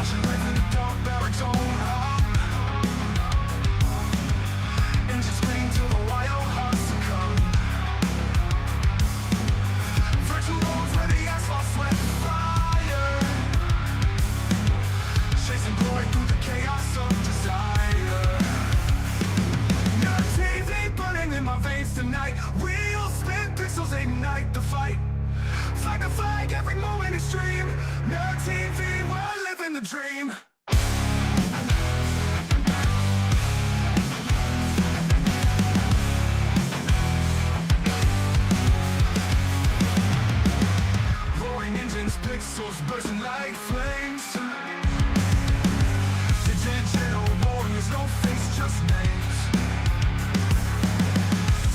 Flashing lights in the dark baritone. Engines scream till the wild hearts succumb. Virtual roads where the asphalt sweat fire, chasing glory through the chaos of desire. Your TV burning in my veins tonight. Wheels spin, pixels ignite the fight. Flag to flag, every moment extreme. No TV, we're living the dream. Roaring engines, pixels bursting like flames. Digital warriors, no face, just names.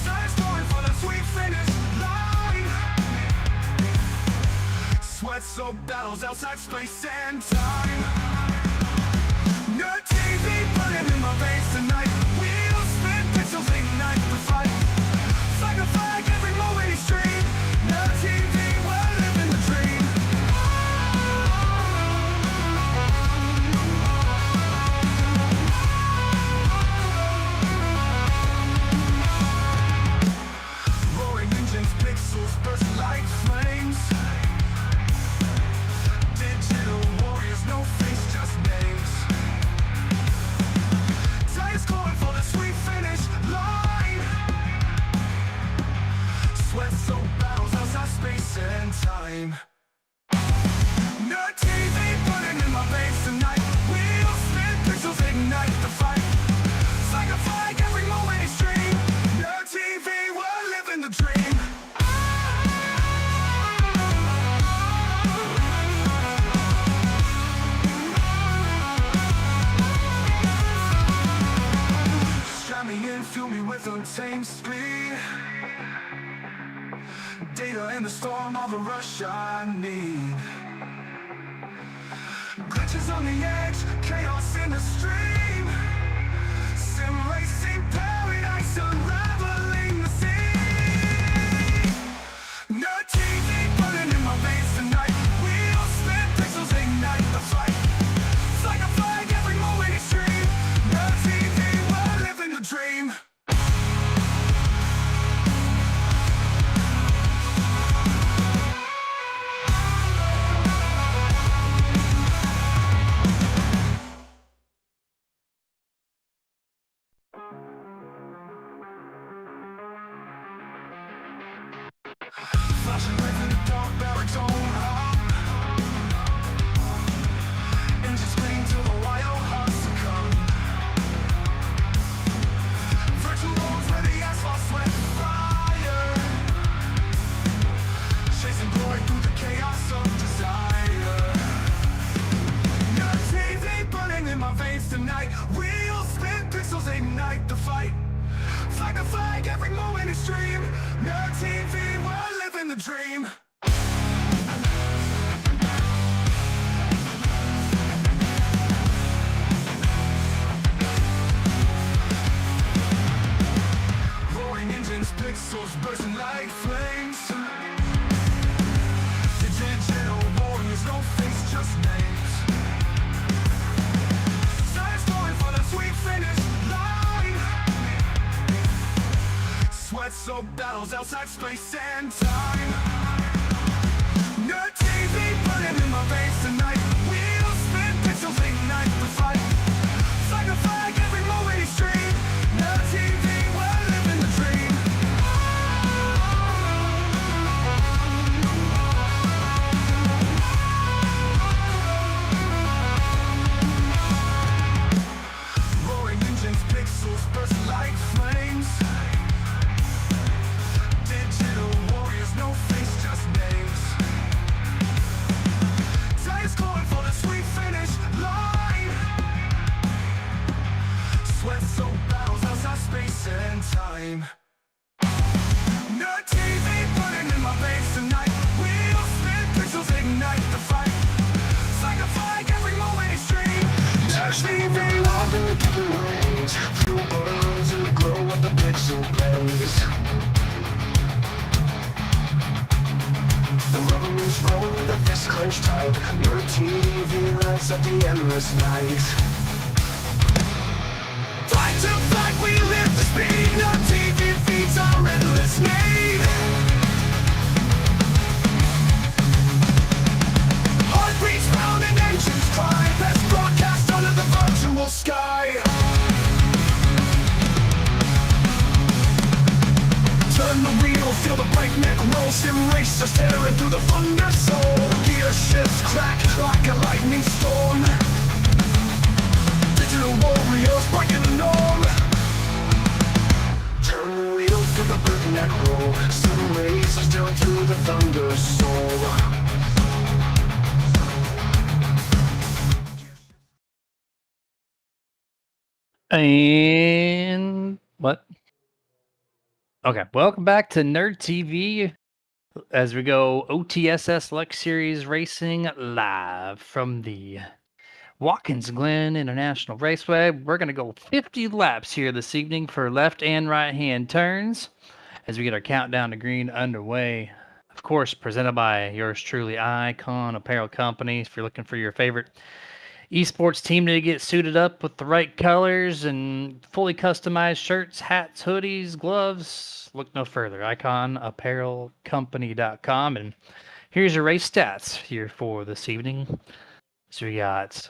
Science going for the sweet finish line. Sweat-soaked battles outside space and time. No TV burning in my veins tonight. Wheels spin, pixels ignite the fight. Flag to flag, every moment extreme. No TV, we're living the dream. Roaring engines, pixels bursting like flames. Digital warriors, no face, just names. Tires calling for the sweet finish line. Sweat-soaked battles outside space and time. No TV burning in my veins tonight. Wheels spin, pixels ignite the fight. Flag to flag, every moment extreme. No TV, we're living the dream. Strap me in, fuel me with untamed speed. Data in the storm, all the rush I need. Glitches on the edge, chaos in the stream. Sim racing paradise, unraveling the sea. No TV burning in my veins tonight. Wheels spin, pixels ignite the fight. Flag to flag, every moment extreme. No TV, we're living the dream. Flashing lights in the dark baritone. Engines scream till the wild hearts succumb. Virtual roads where the asphalt sweat fire, chasing glory through the chaos of desire. No TV burning in my veins tonight. Wheels spin, pixels ignite the fight. Flag to flag, every moment extreme. No TV, we're living the dream. Roaring engines, pixels bursting like flames. Digital warriors, no face, just names. Science going for the sweet finish line. Sweat-soaked battles outside space and time. No TV burning in my veins tonight. Wheels spin, pixels ignite the fight. Flag to flag, every moment extreme. No TV, we're living the dream. Roaring engines, pixels bursting like flames. Digital warriors, no face, just names. Tires calling for the sweet finish line. Sweat-soaked battles outside space and time. No TV burning in my veins tonight. Wheels spin, pixels ignite the fight. Flag to flag, every moment extreme. No TV, walking to the range. Fuel burns in the glow of the pixel blaze. The rubber moves roll, the fist clenched tight. Your TV light glance at the endless night. Fight to fight, we live the speed. No TV feeds our endless need. Heartbeats round and engines cry. Best broadcast under the virtual sky. Turn the wheel, feel the breakneck roll. Sim racers tearing through the thunder soul. Gear shifts crack like a lightning storm. Digital warriors breaking the norm. Turn the wheel, feel the breakneck roll. Sim racers tearing through the thunder soul. And what? Okay, welcome back to Nerd TV as we go OTSS Select Series Racing live from the Watkins Glen International Raceway. We're going to go 50 laps here this evening for left and right hand turns as we get our countdown to green underway. Of course, presented by yours truly, Icon Apparel Company. If you're looking for your favorite esports team to get suited up with the right colors and fully customized shirts, hats, hoodies, gloves, look no further. IconApparelCompany.com. And here's your race stats here for this evening. So we got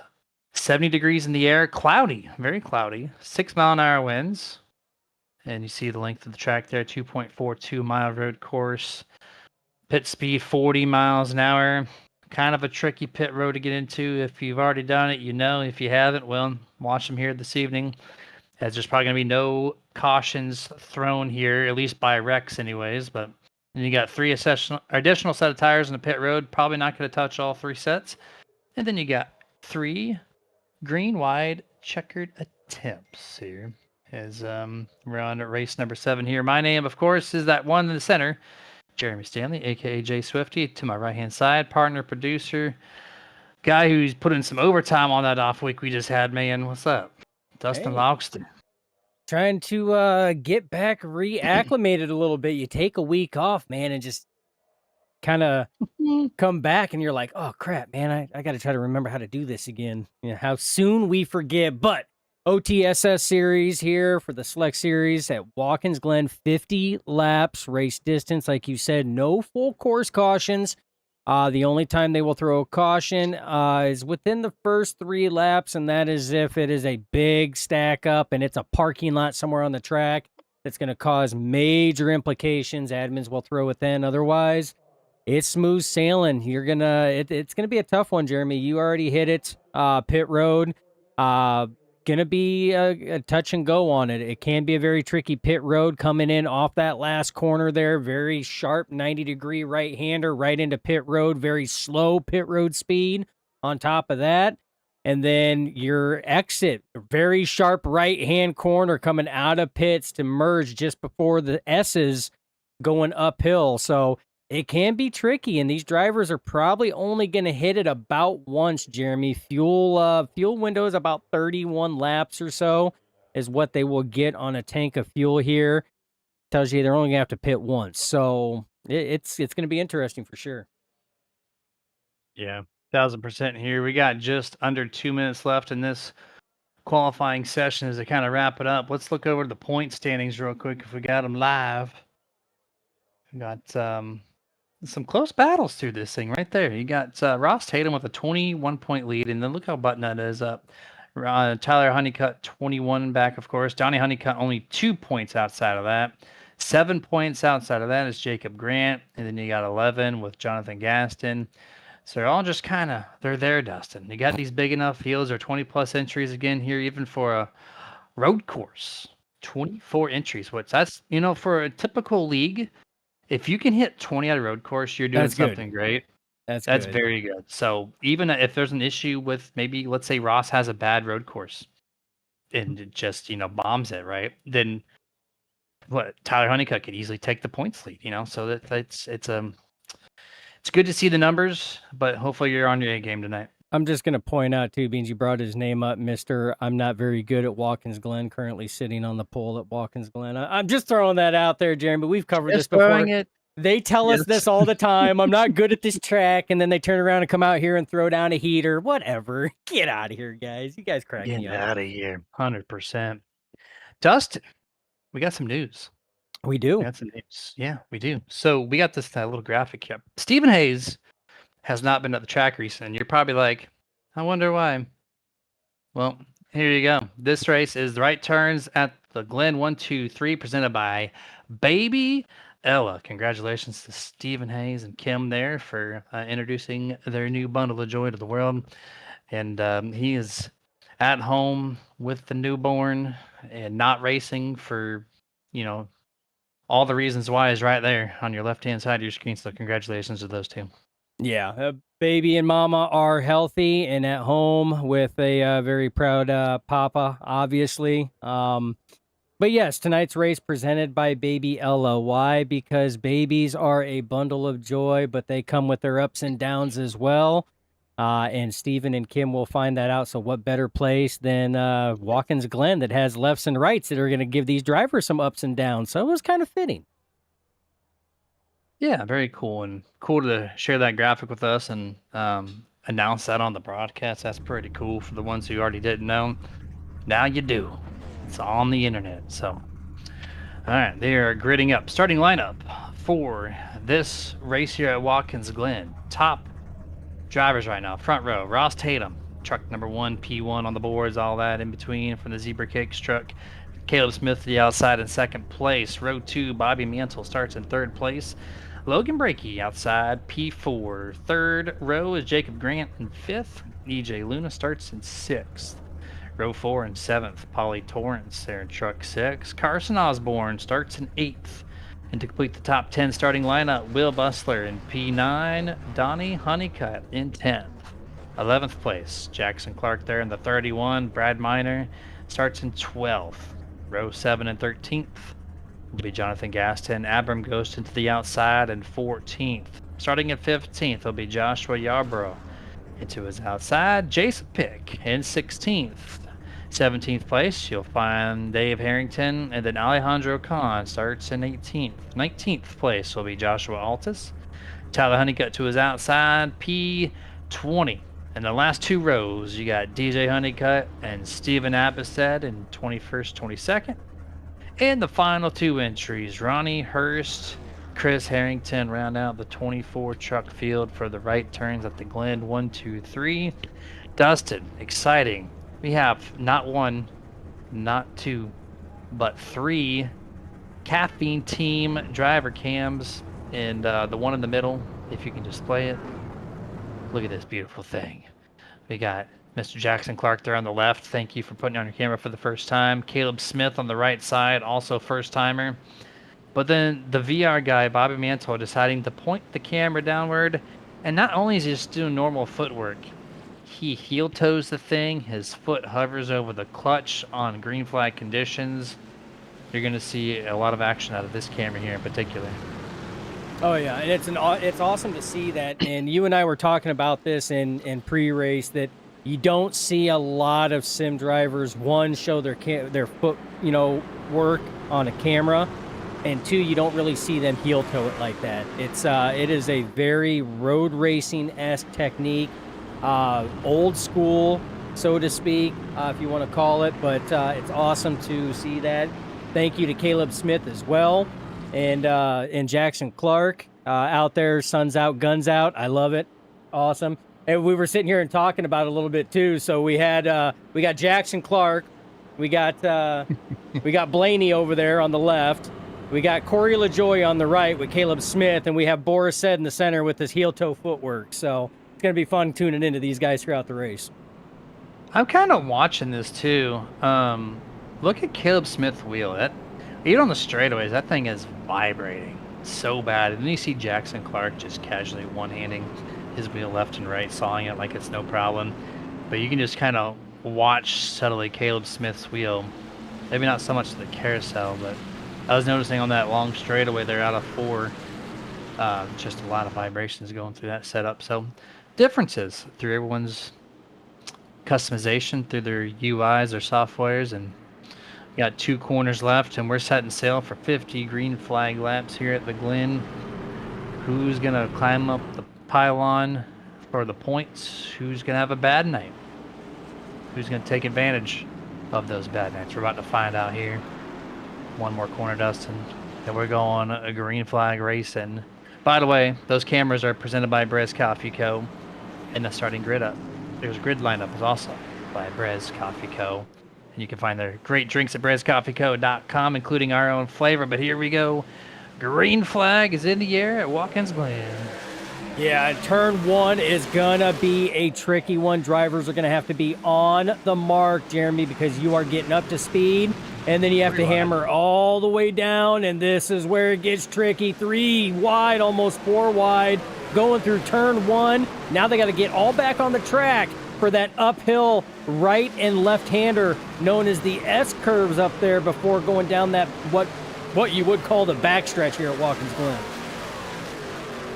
70 degrees in the air, cloudy, very cloudy, 6-mile-an-hour winds. And you see the length of the track there, 2.42 mile road course. Pit speed 40 miles an hour. Kind of a tricky pit road to get into. If you've already done it, you know. If you haven't, well, watch them here this evening, as there's probably going to be no cautions thrown here, at least by Rex anyways. But then you got 3 additional set of tires in the pit road. Probably not going to touch all 3 sets. And then you got 3 green, wide, checkered attempts here. As we're on race number 7 here. My name, of course, is that one in the center, Jeremy Stanley, aka Jay Swifty. To my right hand side, partner, producer, guy who's put in some overtime on that off week we just had. Man, what's up, Dustin Logston? Trying to get back reacclimated a little bit. You take a week off, man, and just kind of come back, and you're like, oh crap, man, I got to try to remember how to do this again. You know, how soon we forget. But OTSS series here for the select series at Watkins Glen, 50 laps, race distance, like you said, no full course cautions. The only time they will throw a caution is within the first 3 laps, and that is if it is a big stack up and it's a parking lot somewhere on the track that's going to cause major implications. Admins will throw it then. Otherwise, it's smooth sailing. It's gonna be a tough one, Jeremy. You already hit it. Pit road. Gonna be a touch and go on it. It can be a very tricky pit road coming in off that last corner there. Very sharp 90-degree right-hander right into pit road. Very slow pit road speed on top of that. And then your exit, very sharp right-hand corner coming out of pits to merge just before the S's going uphill. So it can be tricky, and these drivers are probably only going to hit it about once, Jeremy. Fuel window is about 31 laps or so is what they will get on a tank of fuel here. Tells you they're only going to have to pit once. So it's going to be interesting for sure. Yeah, 1000% here. We got just under 2 minutes left in this qualifying session as they kind of wrap it up. Let's look over the point standings real quick if we got them live. We got some close battles through this thing right there. You got Ross Tatum with a 21-point lead, and then look how button that is up. Tyler Honeycutt 21 back, of course. Donnie Honeycutt only 2 points outside of that. 7 points outside of that is Jacob Grant, and then you got 11 with Jonathan Gaston. So they're all just kind of, they're there, Dustin. You got these big enough fields or 20-plus entries again here, even for a road course. 24 entries, which that's, for a typical league, if you can hit 20 at a road course, you're doing something great. That's good. Very good. So even if there's an issue with maybe, let's say Ross has a bad road course and it just, bombs it, right? Then Tyler Honeycutt could easily take the points lead, so it's good to see the numbers, but hopefully you're on your A game tonight. I'm just going to point out, too, Beans, you brought his name up, Mr. I'm not very good at Watkins Glen, currently sitting on the pole at Watkins Glen. I'm just throwing that out there, Jeremy, but we've covered this before. They tell us Yes. this all the time. I'm not good at this track, and then they turn around and come out here and throw down a heater. Whatever. Get out of here, guys. You guys crack me Get up. out of here. 100%. Dustin, we got some news. We do. We got some news. Yeah, we do. So we got this little graphic here. Stephen Hayes has not been at the track recently. And you're probably like, I wonder why. Well, here you go. This race is the right turns at the Glen 123 presented by Baby Ella. Congratulations to Stephen Hayes and Kim there for introducing their new bundle of joy to the world. And he is at home with the newborn and not racing for, all the reasons why is right there on your left-hand side of your screen. So congratulations to those two. Yeah, baby and mama are healthy and at home with a very proud papa, obviously. But yes, tonight's race presented by Baby Ella. Why? Because babies are a bundle of joy, but they come with their ups and downs as well. And Stephen and Kim will find that out. So what better place than Watkins Glen that has lefts and rights that are going to give these drivers some ups and downs. So it was kind of fitting. Yeah, very cool, and cool to share that graphic with us and announce that on the broadcast. That's pretty cool for the ones who already didn't know. Now you do. It's on the internet. So, all right, they are gridding up. Starting lineup for this race here at Watkins Glen. Top drivers right now. Front row, Ross Tatum, truck number 1, P1 on the boards, all that in between from the Zebra Cakes truck. Caleb Smith to the outside in second place. Row 2, Bobby Mantle starts in third place. Logan Brakey outside, P4. Third row is Jacob Grant in fifth. EJ Luna starts in sixth. Row 4 and 7th, Polly Torrance there in truck 6. Carson Osborne starts in 8th. And to complete the top 10 starting lineup, Will Bustler in P9, Donnie Honeycutt in 10th. 11th place, Jackson Clark there in the 31. Brad Miner starts in 12th. Row 7 and 13th will be Jonathan Gaston. Abram goes into the outside in 14th. Starting at 15th will be Joshua Yarborough. Into his outside, Jason Pick in 16th. 17th place, you'll find Dave Harrington, and then Alejandro Khan starts in 18th. 19th place will be Joshua Altus. Tyler Honeycutt to his outside, P20. In the last two rows, you got DJ Honeycutt and Steven Abistad in 21st, 22nd. And the final two entries, Ronnie Hurst, Chris Harrington round out the 24 truck field for the right turns at the Glen 123. Dustin, exciting. We have not one, not two, but 3 caffeine team driver cams, and the one in the middle, if you can display it. Look at this beautiful thing. We got Mr. Jackson Clark there on the left. Thank you for putting on your camera for the first time. Caleb Smith on the right side, also first timer. But then the VR guy, Bobby Mantle, deciding to point the camera downward. And not only is he just doing normal footwork, he heel toes the thing. His foot hovers over the clutch on green flag conditions. You're going to see a lot of action out of this camera here in particular. Oh yeah, and it's awesome to see that. And you and I were talking about this in pre-race that you don't see a lot of sim drivers show their foot work on a camera, and 2, you don't really see them heel toe it like that. It is a very road racing-esque technique, old school, so to speak, if you want to call it. But it's awesome to see that. Thank you to Caleb Smith as well. And Jackson Clark out there, suns out, guns out. I love it. Awesome. And we were sitting here and talking about it a little bit too. So we got Jackson Clark, we got Blaney over there on the left, we got Corey LaJoy on the right with Caleb Smith, and we have Boris Said in the center with his heel toe footwork. So it's gonna be fun tuning into these guys throughout the race. I'm kind of watching this too. Look at Caleb Smith's wheel. Even on the straightaways, that thing is vibrating so bad. And then you see Jackson Clark just casually one-handing his wheel left and right, sawing it like it's no problem. But you can just kind of watch subtly Caleb Smith's wheel. Maybe not so much the carousel, but I was noticing on that long straightaway there out of 4, just a lot of vibrations going through that setup. So differences through everyone's customization, through their UIs or softwares, and got 2 corners left, and we're setting sail for 50 green flag laps here at the Glen. Who's going to climb up the pylon for the points? Who's going to have a bad night? Who's going to take advantage of those bad nights? We're about to find out here. One more corner, Dustin. Then we're going a green flag racing. By the way, those cameras are presented by Brez Coffee Co. And the starting grid lineup is also by Brez Coffee Co. And you can find their great drinks at brezcoffeeco.com, including our own flavor. But here we go. Green flag is in the air at Watkins, Glen. Yeah, turn 1 is going to be a tricky one. Drivers are going to have to be on the mark, Jeremy, because you are getting up to speed, and then you have to hammer all the way down, and this is where it gets tricky. 3 wide, almost 4 wide, going through turn 1. Now they got to get all back on the track for that uphill right and left-hander known as the S-curves up there before going down that what you would call the backstretch here at Watkins Glen.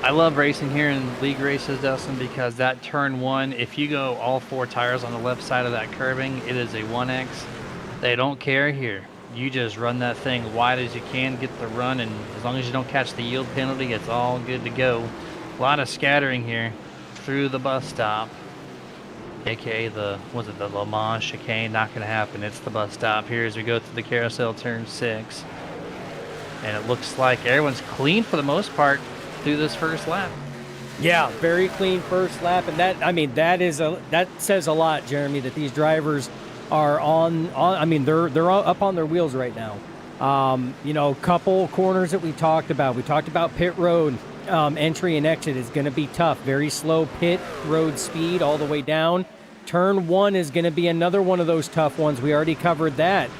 I love racing here in league races, Dustin, because that turn 1, if you go all 4 tires on the left side of that curbing, it is a 1X. They don't care here. You just run that thing wide as you can, get the run, and as long as you don't catch the yield penalty, it's all good to go. A lot of scattering here through the bus stop, aka the Le Mans chicane. Not going to happen. It's the bus stop here as we go through the carousel turn 6. And it looks like everyone's clean for the most part through this first lap. Yeah, very clean first lap, and that says a lot, Jeremy, that these drivers are they're up on their wheels right now. Couple corners that we talked about. We talked about pit road entry and exit is going to be tough. Very slow pit road speed all the way down. Turn 1 is going to be another one of those tough ones. We already covered that.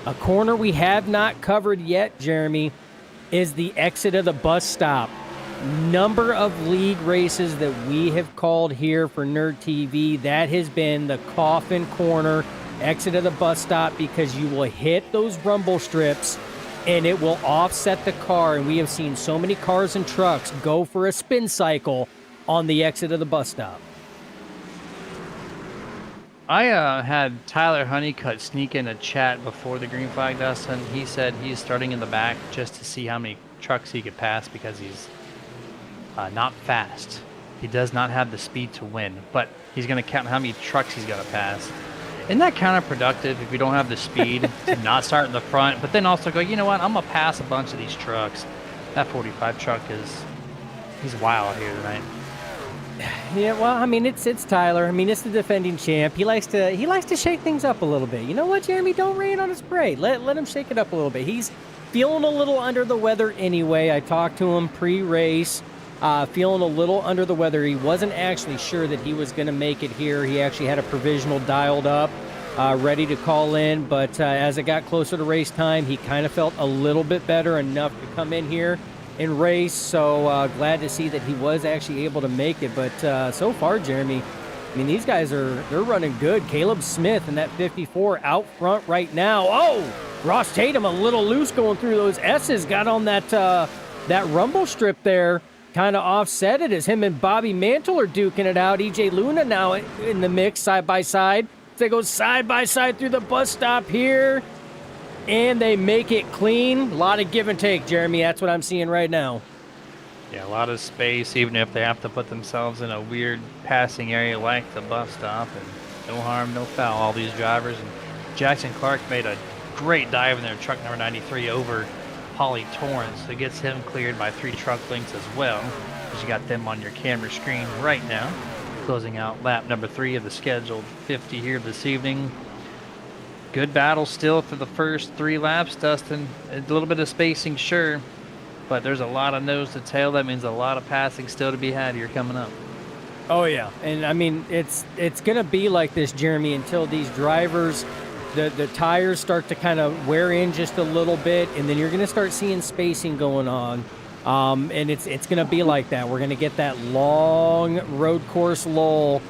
A corner we have not covered yet, Jeremy, is the exit of the bus stop. Number of league races that we have called here for Nerd TV, that has been the coffin corner, exit of the bus stop, because you will hit those rumble strips and it will offset the car. And we have seen so many cars and trucks go for a spin cycle on the exit of the bus stop. I had Tyler Honeycutt sneak in a chat before the green flag, Dustin. He said he's starting in the back just to see how many trucks he could pass because he's not fast. He does not have the speed to win, but he's going to count how many trucks he's going to pass. Isn't that counterproductive if you don't have the speed to not start in the front, but then also go, you know what, I'm going to pass a bunch of these trucks. That 45 truck he's wild here tonight. Yeah, well, I mean, it's Tyler. I mean, it's the defending champ. He likes to shake things up a little bit. You know what, Jeremy? Don't rain on his parade. Let him shake it up a little bit. He's feeling a little under the weather anyway. I talked to him pre-race. Feeling a little under the weather. He wasn't actually sure that he was going to make it here. He actually had a provisional dialed up, ready to call in. But as it got closer to race time, he kind of felt a little bit better enough to come in here and race. So glad to see that he was actually able to make it. But so far, Jeremy, I mean, these guys they're running good. Caleb Smith in that 54 out front right now. Oh, Ross Tatum a little loose going through those S's. Got on that rumble strip there. Kind of offset it as him and Bobby Mantle are duking it out. EJ Luna now in the mix side by side. They go side by side through the bus stop here. And they make it clean. A lot of give and take, Jeremy. That's what I'm seeing right now. Yeah, a lot of space, even if they have to put themselves in a weird passing area like the bus stop. And no harm, no foul, all these drivers. And Jackson Clark made a great dive in their truck number 93 over Holly Torrance. It gets him cleared by 3 truck lengths as well, as you got them on your camera screen right now. Closing out lap number 3 of the scheduled 50 here this evening. Good battle still for the first 3 laps, Dustin. A little bit of spacing, sure, but there's a lot of nose to tail. That means a lot of passing still to be had here coming up. Oh yeah, and I mean it's gonna be like this, Jeremy, until these drivers, the tires start to kind of wear in just a little bit, and then you're gonna start seeing spacing going on. And it's gonna be like that. We're gonna get that long road course lull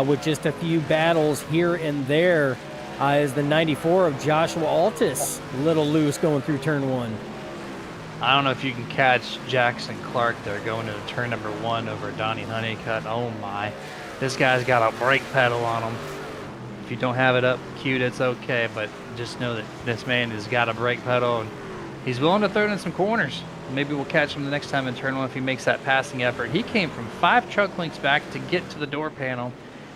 with just a few battles here and there. As the 94 of Joshua Altus a little loose going through turn 1. I don't know if you can catch Jackson Clark there going into turn number 1 over Donnie Honeycutt. Oh my, this guy's got a brake pedal on him. If you don't have it up, cute, it's okay, but just know that this man has got a brake pedal, and he's willing to throw it in some corners. Maybe we'll catch him the next time in turn one if he makes that passing effort. He came from 5 truck lengths back to get to the door panel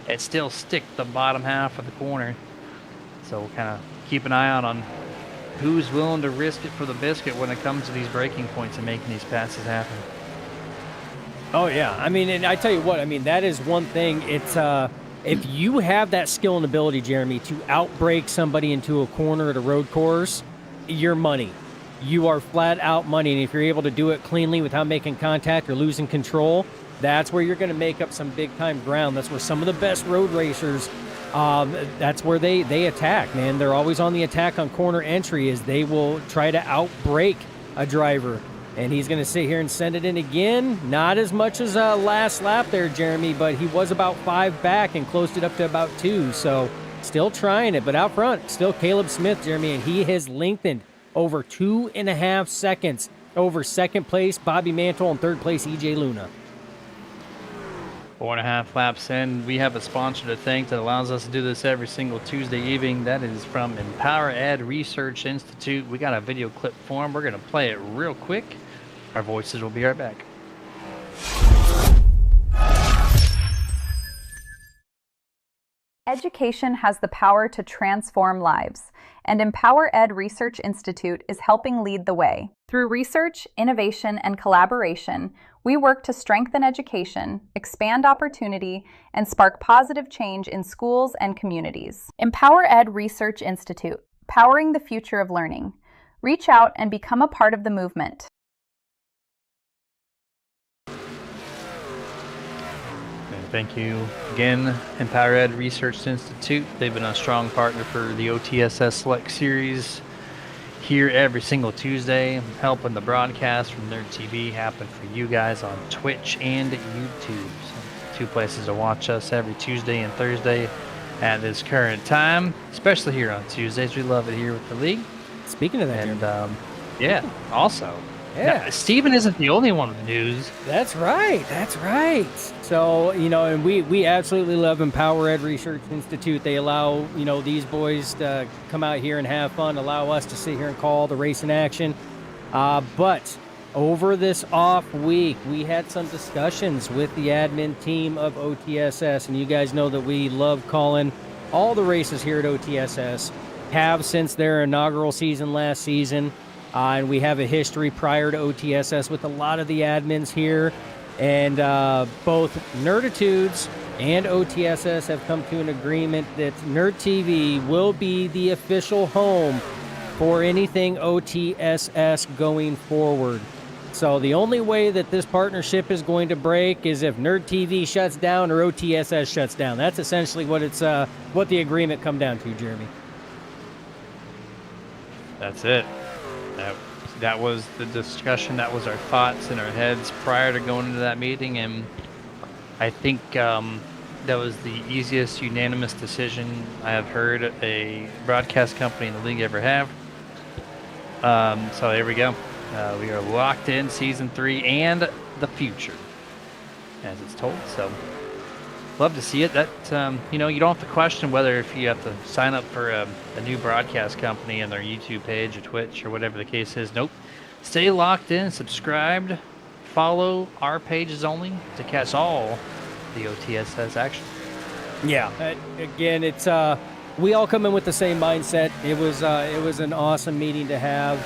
and still stick the bottom half of the corner. So we'll kind of keep an eye out on who's willing to risk it for the biscuit when it comes to these breaking points and making these passes happen. Oh, yeah. I mean, and I tell you what, I mean, that is one thing. It's if you have that skill and ability, Jeremy, to outbreak somebody into a corner at a road course, you're money. You are flat out money. And if you're able to do it cleanly without making contact or losing control, that's where you're going to make up some big time ground. That's where some of the best road racers, that's where they attack, man. They're always on the attack on corner entry as they will try to outbreak a driver. And he's going to sit here and send it in again. Not as much as last lap there, Jeremy, but he was about 5 back and closed it up to about 2. So still trying it, but out front, still Caleb Smith, Jeremy, and he has lengthened over 2.5 seconds over second place Bobby Mantle and third place EJ Luna. 4.5 laps in. We have a sponsor to thank that allows us to do this every single Tuesday evening. That is from Empower Ed Research Institute. We got a video clip for them. We're going to play it real quick. Our voices will be right back. Education has the power to transform lives, and Empower Ed Research Institute is helping lead the way. Through research, innovation, and collaboration, we work to strengthen education, expand opportunity, and spark positive change in schools and communities. Empower Ed Research Institute, powering the future of learning. Reach out and become a part of the movement. Thank you again, Empower Ed Research Institute. They've been a strong partner for the OTSS Select Series here every single Tuesday, helping the broadcast from Nerd TV happen for you guys on Twitch and YouTube. So 2 places to watch us every Tuesday and Thursday at this current time, especially here on Tuesdays. We love it here with the league. Speaking of that, and yeah, also. Yeah. Now, Steven isn't the only one with news. That's right. That's right. So, you know, and we absolutely love Empower Ed Research Institute. They allow, you know, these boys to come out here and have fun, allow us to sit here and call the race in action. But over this off week, we had some discussions with the admin team of OTSS, and you guys know that we love calling all the races here at OTSS, have since their inaugural season last season. And we have a history prior to OTSS with a lot of the admins here. And both Nerditudes and OTSS have come to an agreement that Nerd TV will be the official home for anything OTSS going forward. So the only way that this partnership is going to break is if Nerd TV shuts down or OTSS shuts down. That's essentially what what the agreement come down to, Jeremy. That's it. That was the discussion. That was our thoughts in our heads prior to going into that meeting, and I think that was the easiest unanimous decision I have heard a broadcast company in the league ever have. So there we go. We are locked in season 3 and the future, as it's told. So love to see it. That you know, you don't have to question whether if you have to sign up for a new broadcast company and their YouTube page or Twitch or whatever the case is. Nope. Stay locked in, subscribed, follow our pages only to catch all the OTSS action. Yeah. Again, it's we all come in with the same mindset. It was an awesome meeting to have.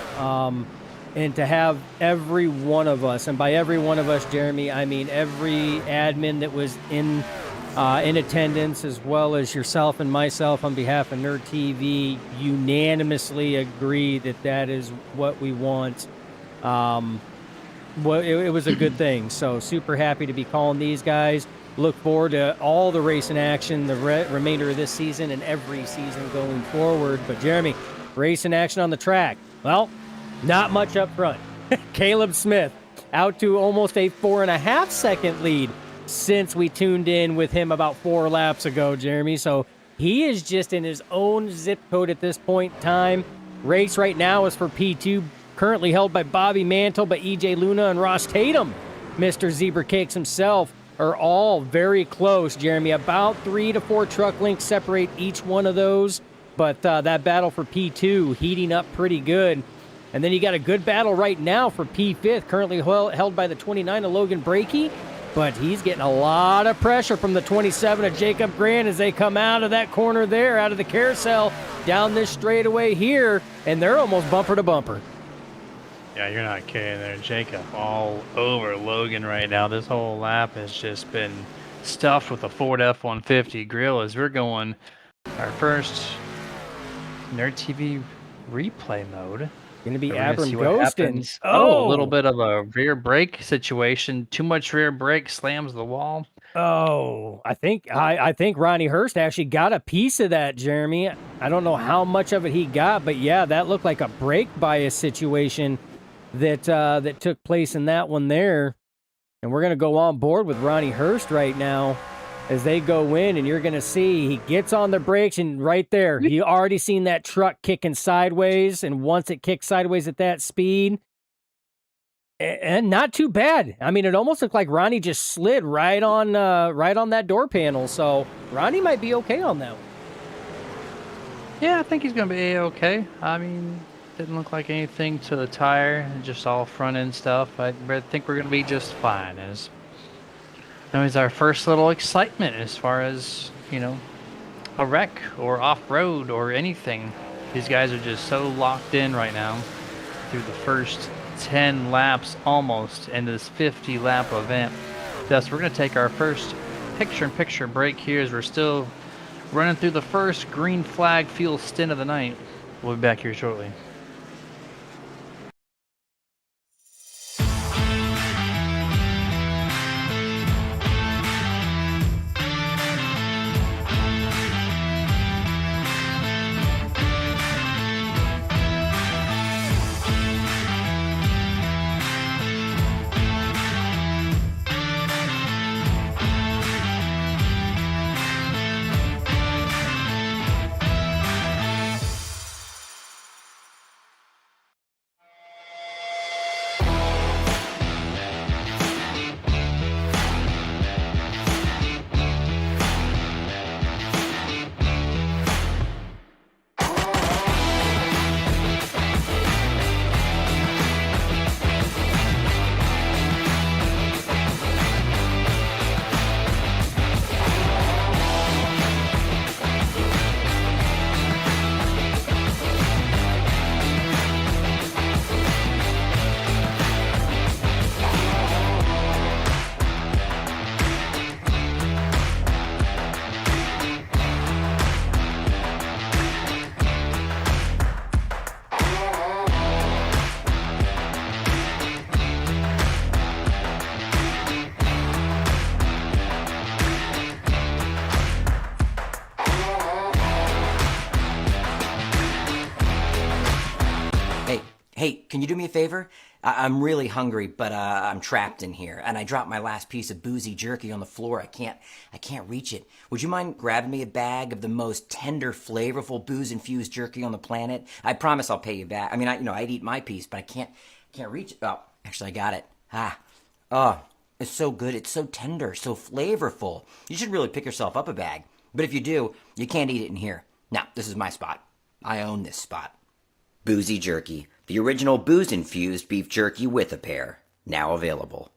And to have every one of us, and by every one of us, Jeremy, I mean every admin that was in attendance, as well as yourself and myself on behalf of Nerd TV, unanimously agree that that is what we want. It was a good thing. So super happy to be calling these guys. Look forward to all the race in action, the remainder of this season and every season going forward. But Jeremy, race in action on the track. Well, not much up front. Caleb Smith out to almost a 4.5 second lead since we tuned in with him about 4 laps ago, Jeremy. So he is just in his own zip code at this point in time. Race right now is for P2, currently held by Bobby Mantle, but EJ Luna and Ross Tatum, Mr. Zebra Cakes himself, are all very close, Jeremy. About 3 to 4 truck lengths separate each one of those. But that battle for P2 heating up pretty good. And then you got a good battle right now for P5th, currently held by the 29 of Logan Brakey. But he's getting a lot of pressure from the 27 of Jacob Grant as they come out of that corner there, out of the carousel, down this straightaway here, and they're almost bumper to bumper. Yeah, you're not kidding there. Jacob all over Logan right now. This whole lap has just been stuffed with a Ford F-150 grill as we're going our first Nerd TV replay mode. Going to be So we're gonna Abram see what Ghost. happens. And, a little bit of a rear brake situation. Too much rear brake slams the wall. Oh, I think Ronnie Hurst actually got a piece of that, Jeremy. I don't know how much of it he got, but yeah, that looked like a brake bias situation that that took place in that one there. And we're going to go on board with Ronnie Hurst right now as they go in, and you're going to see he gets on the brakes, and right there, you already seen that truck kicking sideways, and once it kicked sideways at that speed, and not too bad. I mean, it almost looked like Ronnie just slid right on that door panel, so Ronnie might be okay on that one. Yeah, I think he's going to be okay. I mean, didn't look like anything to the tire, just all front end stuff. I think we're going to be just fine. As it's our first little excitement as far as, a wreck or off-road or anything. These guys are just so locked in right now through the first 10 laps almost in this 50-lap event. Thus, we're going to take our first picture-in-picture break here as we're still running through the first green flag fuel stint of the night. We'll be back here shortly. Hey, can you do me a favor? I'm really hungry, but I'm trapped in here, and I dropped my last piece of boozy jerky on the floor. I can't reach it. Would you mind grabbing me a bag of the most tender, flavorful booze-infused jerky on the planet? I promise I'll pay you back. I mean, I'd eat my piece, but I can't reach it. Oh, actually, I got it. Oh, it's so good. It's so tender, so flavorful. You should really pick yourself up a bag. But if you do, you can't eat it in here. Now, this is my spot. I own this spot. Boozy Jerky, the original booze-infused beef jerky with a pair, now available.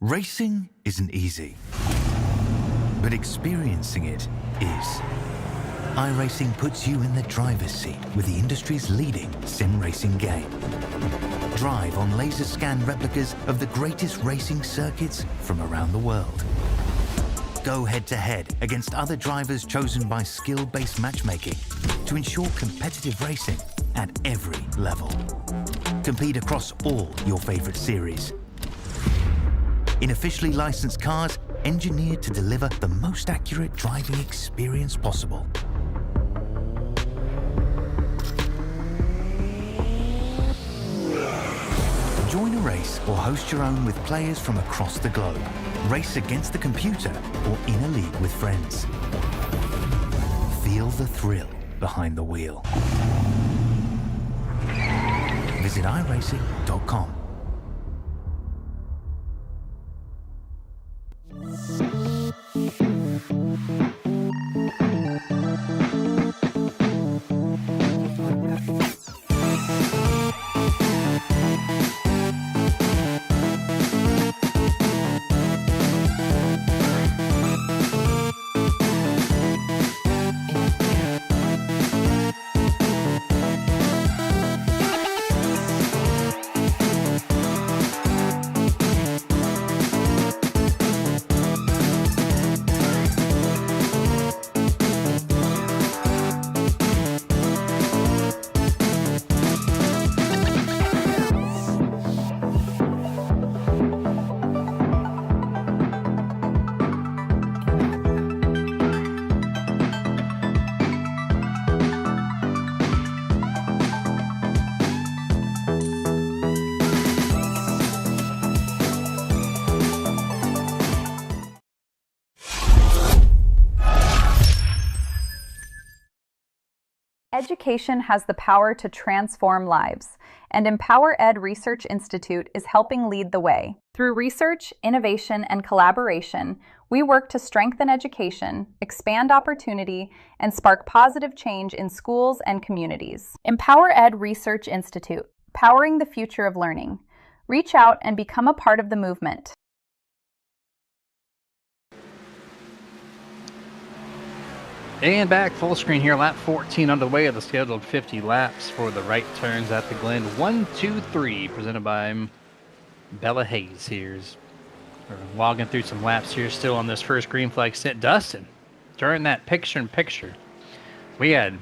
Racing isn't easy, but experiencing it is. iRacing puts you in the driver's seat with the industry's leading sim racing game. Drive on laser scan replicas of the greatest racing circuits from around the world. Go head-to-head against other drivers chosen by skill-based matchmaking to ensure competitive racing at every level. Compete across all your favorite series. In officially licensed cars engineered to deliver the most accurate driving experience possible. Join a race or host your own with players from across the globe. Race against the computer or in a league with friends. Feel the thrill behind the wheel. Visit iRacing.com. Education has the power to transform lives, and Empower Ed Research Institute is helping lead the way. Through research, innovation, and collaboration, we work to strengthen education, expand opportunity, and spark positive change in schools and communities. Empower Ed Research Institute, powering the future of learning. Reach out and become a part of the movement. And back full screen here, lap 14 on the way of the scheduled 50 laps for the right turns at the Glen. 1, 2, 3, presented by Bella Hayes here. We're logging through some laps here still on this first green flag sit. Dustin, during that picture-in-picture, we had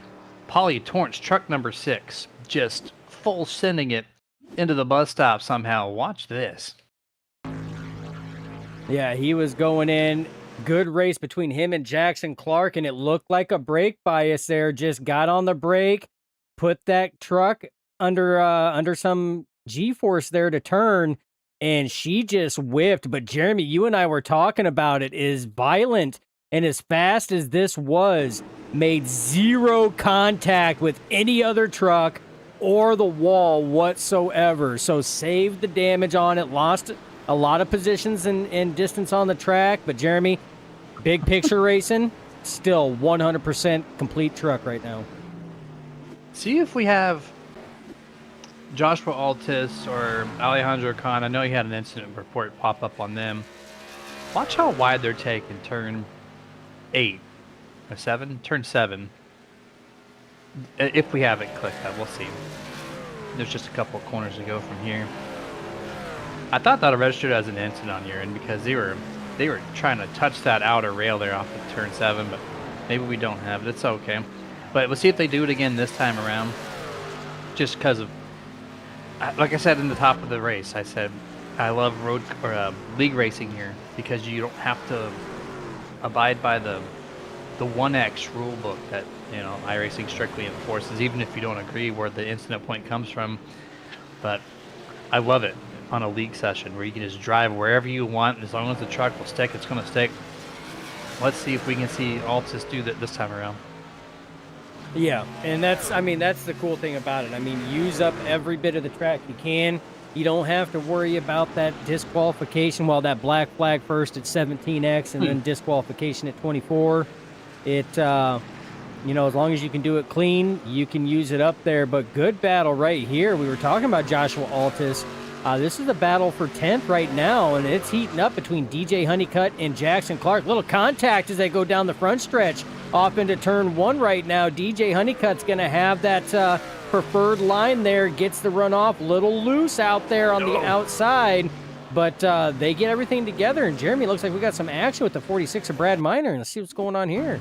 Polly Torrance, truck number 6, just full sending it into the bus stop somehow. Watch this. Yeah, he was going in. Good race between him and Jackson Clark, and it looked like a brake bias there. Just got on the brake, put that truck under some G-force there to turn, and she just whipped. But Jeremy, you and I were talking about it, is violent, and as fast as this was, made zero contact with any other truck or the wall whatsoever. So saved the damage on it, lost a lot of positions and distance on the track. But Jeremy, big picture racing, still 100% complete truck right now. See if we have Joshua Altis or Alejandro Khan. I know he had an incident report pop up on them. Watch how wide they're taking turn 8 or 7, turn 7. If we have it clicked up, we'll see. There's just a couple of corners to go from here. I thought that registered as an incident on your end because they were trying to touch that outer rail there off of turn 7, but maybe we don't have it. It's okay. But we'll see if they do it again this time around. Just because of, like I said in the top of the race, I said I love road or league racing here because you don't have to abide by the 1X rule book that iRacing strictly enforces, even if you don't agree where the incident point comes from. But I love it on a league session where you can just drive wherever you want. As long as the truck will stick, it's going to stick. Let's see if we can see Altis do that this time around. Yeah, and that's the cool thing about it. I mean, use up every bit of the track you can. You don't have to worry about that disqualification. While that black flag first at 17X and then disqualification at 24. It, as long as you can do it clean, you can use it up there. But good battle right here. We were talking about Joshua Altis. This is a battle for 10th right now, and it's heating up between DJ Honeycutt and Jackson Clark. Little contact as they go down the front stretch off into turn 1 right now. DJ Honeycutt's going to have that preferred line there, gets the runoff. Little loose out there on the outside, but they get everything together. And Jeremy, looks like we got some action with the 46 of Brad Miner. Let's see what's going on here.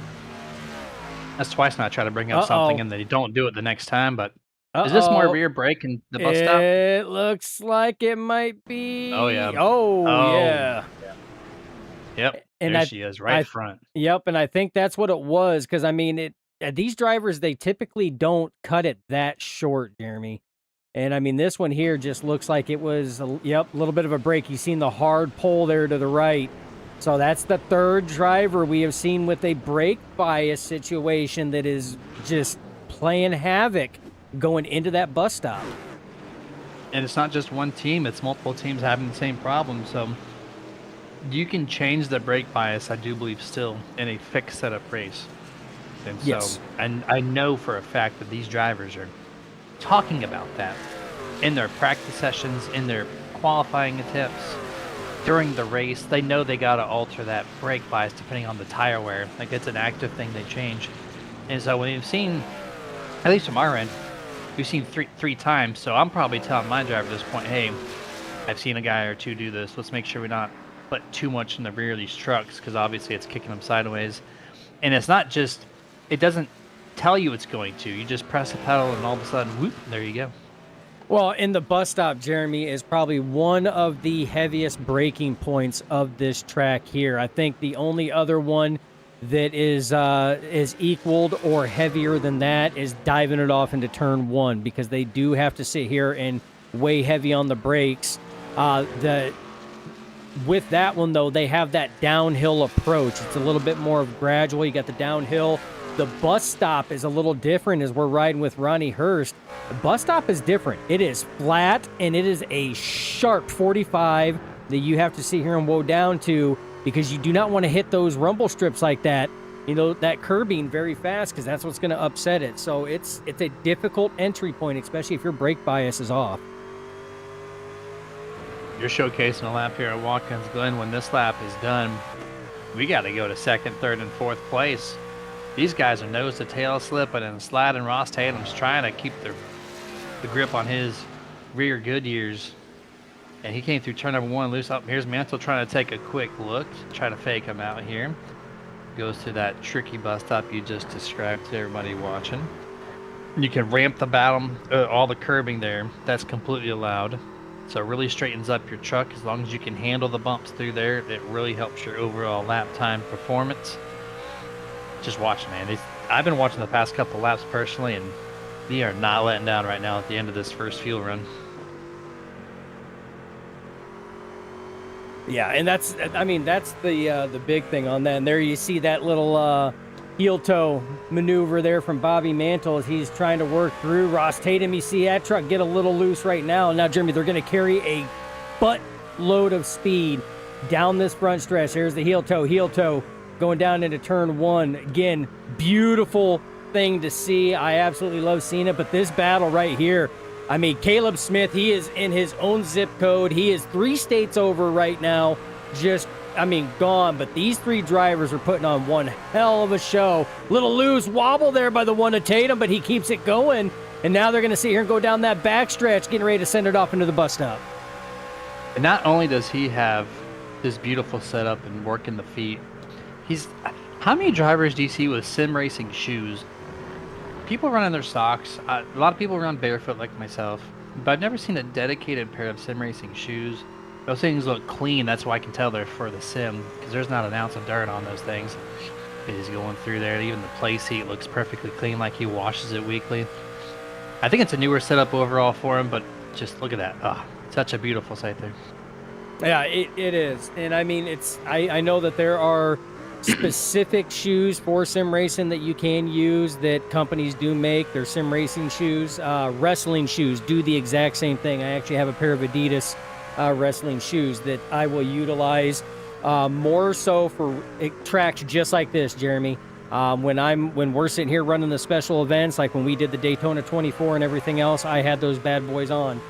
That's twice now I try to bring up something and they don't do it the next time, but is this more rear brake in the bus stop? It looks like it might be. Oh, yeah. Oh, yeah. Yep. And There she is, right front. yep, and I think that's what it was, because I mean, these drivers, they typically don't cut it that short, Jeremy. And I mean, this one here just looks like it was, yep, a little bit of a break. You've seen the hard pull there to the right. So that's the third driver we have seen with a brake bias situation that is just playing havoc going into that bus stop. And it's not just one team, it's multiple teams having the same problem. So you can change the brake bias, I do believe, still in a fixed setup race. And so, Yes. and I know for a fact that these drivers are talking about that in their practice sessions, in their qualifying attempts, during the race. They know they got to alter that brake bias depending on the tire wear. Like, it's an active thing they change. And so when you've seen, at least from our end, we've seen three times. So I'm probably telling my driver at this point, hey, I've seen a guy or two do this. Let's make sure we not put too much in the rear of these trucks, because obviously it's kicking them sideways. And it's not just, it doesn't tell you it's going to. You just press the pedal and all of a sudden, whoop, there you go. Well, in the bus stop, Jeremy, is probably one of the heaviest braking points of this track here. I think the only other one that is equaled or heavier than that is diving it off into turn one, because they do have to sit here and weigh heavy on the brakes. With that one, though, they have that downhill approach. It's a little bit more of gradual. You got the downhill. The bus stop is a little different as we're riding with Ronnie Hurst. The bus stop is different. It is flat, and it is a sharp 45 that you have to sit here and woe down to, because you do not want to hit those rumble strips like that, you know, that curbing very fast, because that's what's going to upset it. So it's a difficult entry point, especially if your brake bias is off. You're showcasing a lap here at Watkins, Glen. When this lap is done, we got to go to second, third, and fourth place. These guys are nose to tail slipping and sliding. Ross Tatum's trying to keep the grip on his rear Goodyears. And he came through turn number one loose up. Here's Mantle trying to take a quick look, try to fake him out here. Goes to that tricky bus stop you just described to everybody watching. You can ramp the bottom, all the curbing there. That's completely allowed. So it really straightens up your truck. As long as you can handle the bumps through there, it really helps your overall lap time performance. Just watch, man. I've been watching the past couple laps personally, and they are not letting down right now at the end of this first fuel run. Yeah, and that's the big thing on that. And there you see that little heel toe maneuver there from Bobby Mantle as he's trying to work through Ross Tatum. You see that truck get a little loose right now. Now, Jeremy, they're going to carry a butt load of speed down this front stretch. There's the heel toe going down into turn one. Again, beautiful thing to see. I absolutely love seeing it. But this battle right here, I mean, Caleb Smith, he is in his own zip code. He is 3 states over right now. Gone. But these 3 drivers are putting on one hell of a show. Little loose wobble there by the one of Tatum, but he keeps it going. And now they're going to sit here and go down that back stretch, getting ready to send it off into the bus stop. And not only does he have this beautiful setup and working the feet, how many drivers do you see with sim racing shoes? People run in their socks. A lot of people run barefoot like myself, but I've never seen a dedicated pair of sim racing shoes. Those things look clean. That's why I can tell they're for the sim, because there's not an ounce of dirt on those things. He's going through there. Even the play seat looks perfectly clean, like he washes it weekly. I think it's a newer setup overall for him, but just look at that. Such a beautiful sight there. Yeah, it is. And I mean, I know that there are specific shoes for sim racing that you can use that companies do make. They're sim racing shoes. Wrestling shoes do the exact same thing. I actually have a pair of Adidas wrestling shoes that I will utilize more so for tracks just like this, Jeremy. When we're sitting here running the special events, like when we did the Daytona 24 and everything else, I had those bad boys on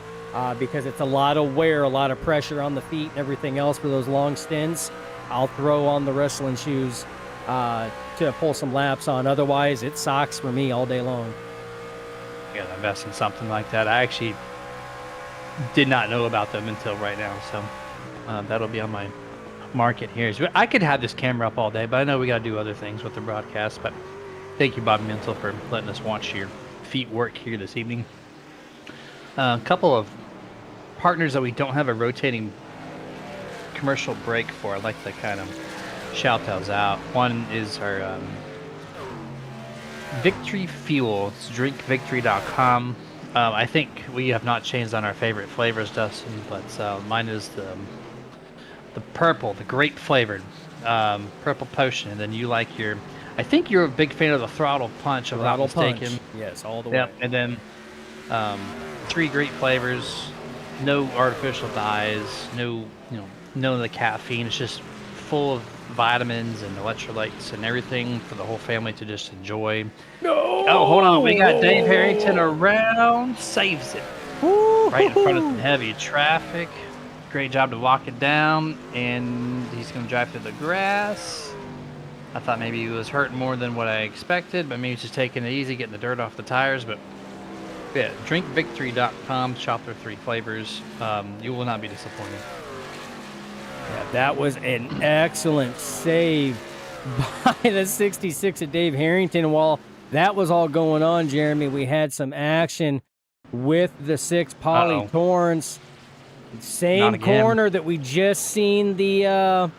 because it's a lot of wear, a lot of pressure on the feet and everything else for those long stints. I'll throw on the wrestling shoes to pull some laps on. Otherwise, it socks for me all day long. You gotta invest in something like that. I actually did not know about them until right now, so that'll be on my market here. So I could have this camera up all day, but I know we gotta do other things with the broadcast. But thank you, Bob Menzel, for letting us watch your feet work here this evening. A couple of partners that we don't have a rotating commercial break for. I like to kind of shout those out. One is our Victory Fuel. It's drinkvictory.com. I think we have not changed on our favorite flavors, Dustin, but mine is the purple, the grape flavored purple potion, and then you like your. I think you're a big fan of the throttle punch, if I'm not Throttle punch. mistaken. Yes, all the Yep, way. and then 3 great flavors, no artificial dyes, no none of the caffeine. It's just full of vitamins and electrolytes and everything for the whole family to just enjoy. No. Oh, hold on, we got Dave Harrington around, saves it right in front of some heavy traffic. Great job to walk it down, and he's going to drive through the grass. I thought maybe he was hurting more than what I expected, but maybe he's just taking it easy, getting the dirt off the tires. But yeah, drinkvictory.com, shop their 3 flavors. You will not be disappointed. Yeah, that was an excellent save by the 66 of Dave Harrington. While that was all going on, Jeremy, we had some action with the 6 Poly Torrance. Same corner that we just seen the